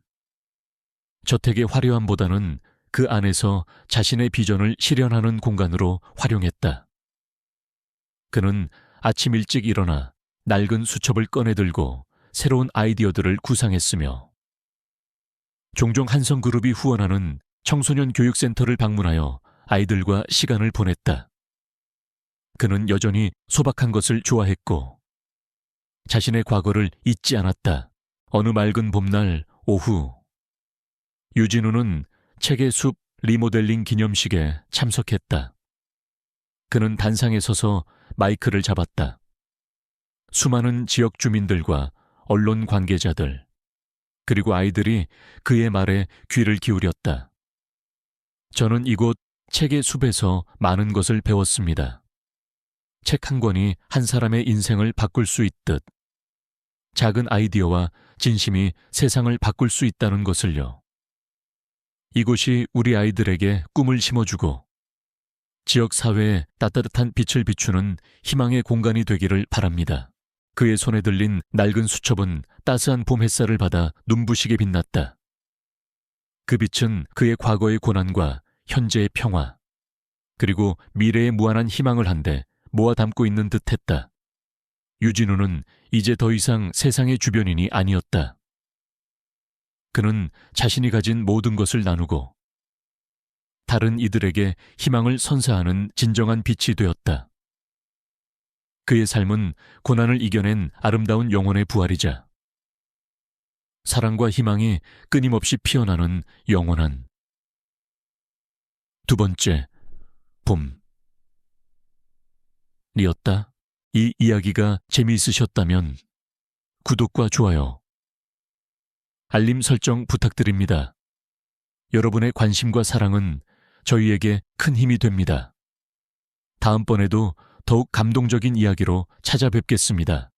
저택의 화려함보다는 그 안에서 자신의 비전을 실현하는 공간으로 활용했다. 그는 아침 일찍 일어나 낡은 수첩을 꺼내들고 새로운 아이디어들을 구상했으며 종종 한성그룹이 후원하는 청소년 교육센터를 방문하여 아이들과 시간을 보냈다. 그는 여전히 소박한 것을 좋아했고 자신의 과거를 잊지 않았다. 어느 맑은 봄날 오후 유진우는 책의 숲 리모델링 기념식에 참석했다. 그는 단상에 서서 마이크를 잡았다. 수많은 지역 주민들과 언론 관계자들 그리고 아이들이 그의 말에 귀를 기울였다. 저는 이곳 책의 숲에서 많은 것을 배웠습니다. 책 한 권이 한 사람의 인생을 바꿀 수 있듯 작은 아이디어와 진심이 세상을 바꿀 수 있다는 것을요. 이곳이 우리 아이들에게 꿈을 심어주고 지역 사회에 따뜻한 빛을 비추는 희망의 공간이 되기를 바랍니다. 그의 손에 들린 낡은 수첩은 따스한 봄 햇살을 받아 눈부시게 빛났다. 그 빛은 그의 과거의 고난과 현재의 평화, 그리고 미래의 무한한 희망을 한데 모아 담고 있는 듯했다. 유진우는 이제 더 이상 세상의 주변인이 아니었다. 그는 자신이 가진 모든 것을 나누고 다른 이들에게 희망을 선사하는 진정한 빛이 되었다. 그의 삶은 고난을 이겨낸 아름다운 영혼의 부활이자 사랑과 희망이 끊임없이 피어나는 영원한 두 번째 봄이었다. 이 이야기가 재미있으셨다면 구독과 좋아요, 알림 설정 부탁드립니다. 여러분의 관심과 사랑은 저희에게 큰 힘이 됩니다. 다음번에도 더욱 감동적인 이야기로 찾아뵙겠습니다.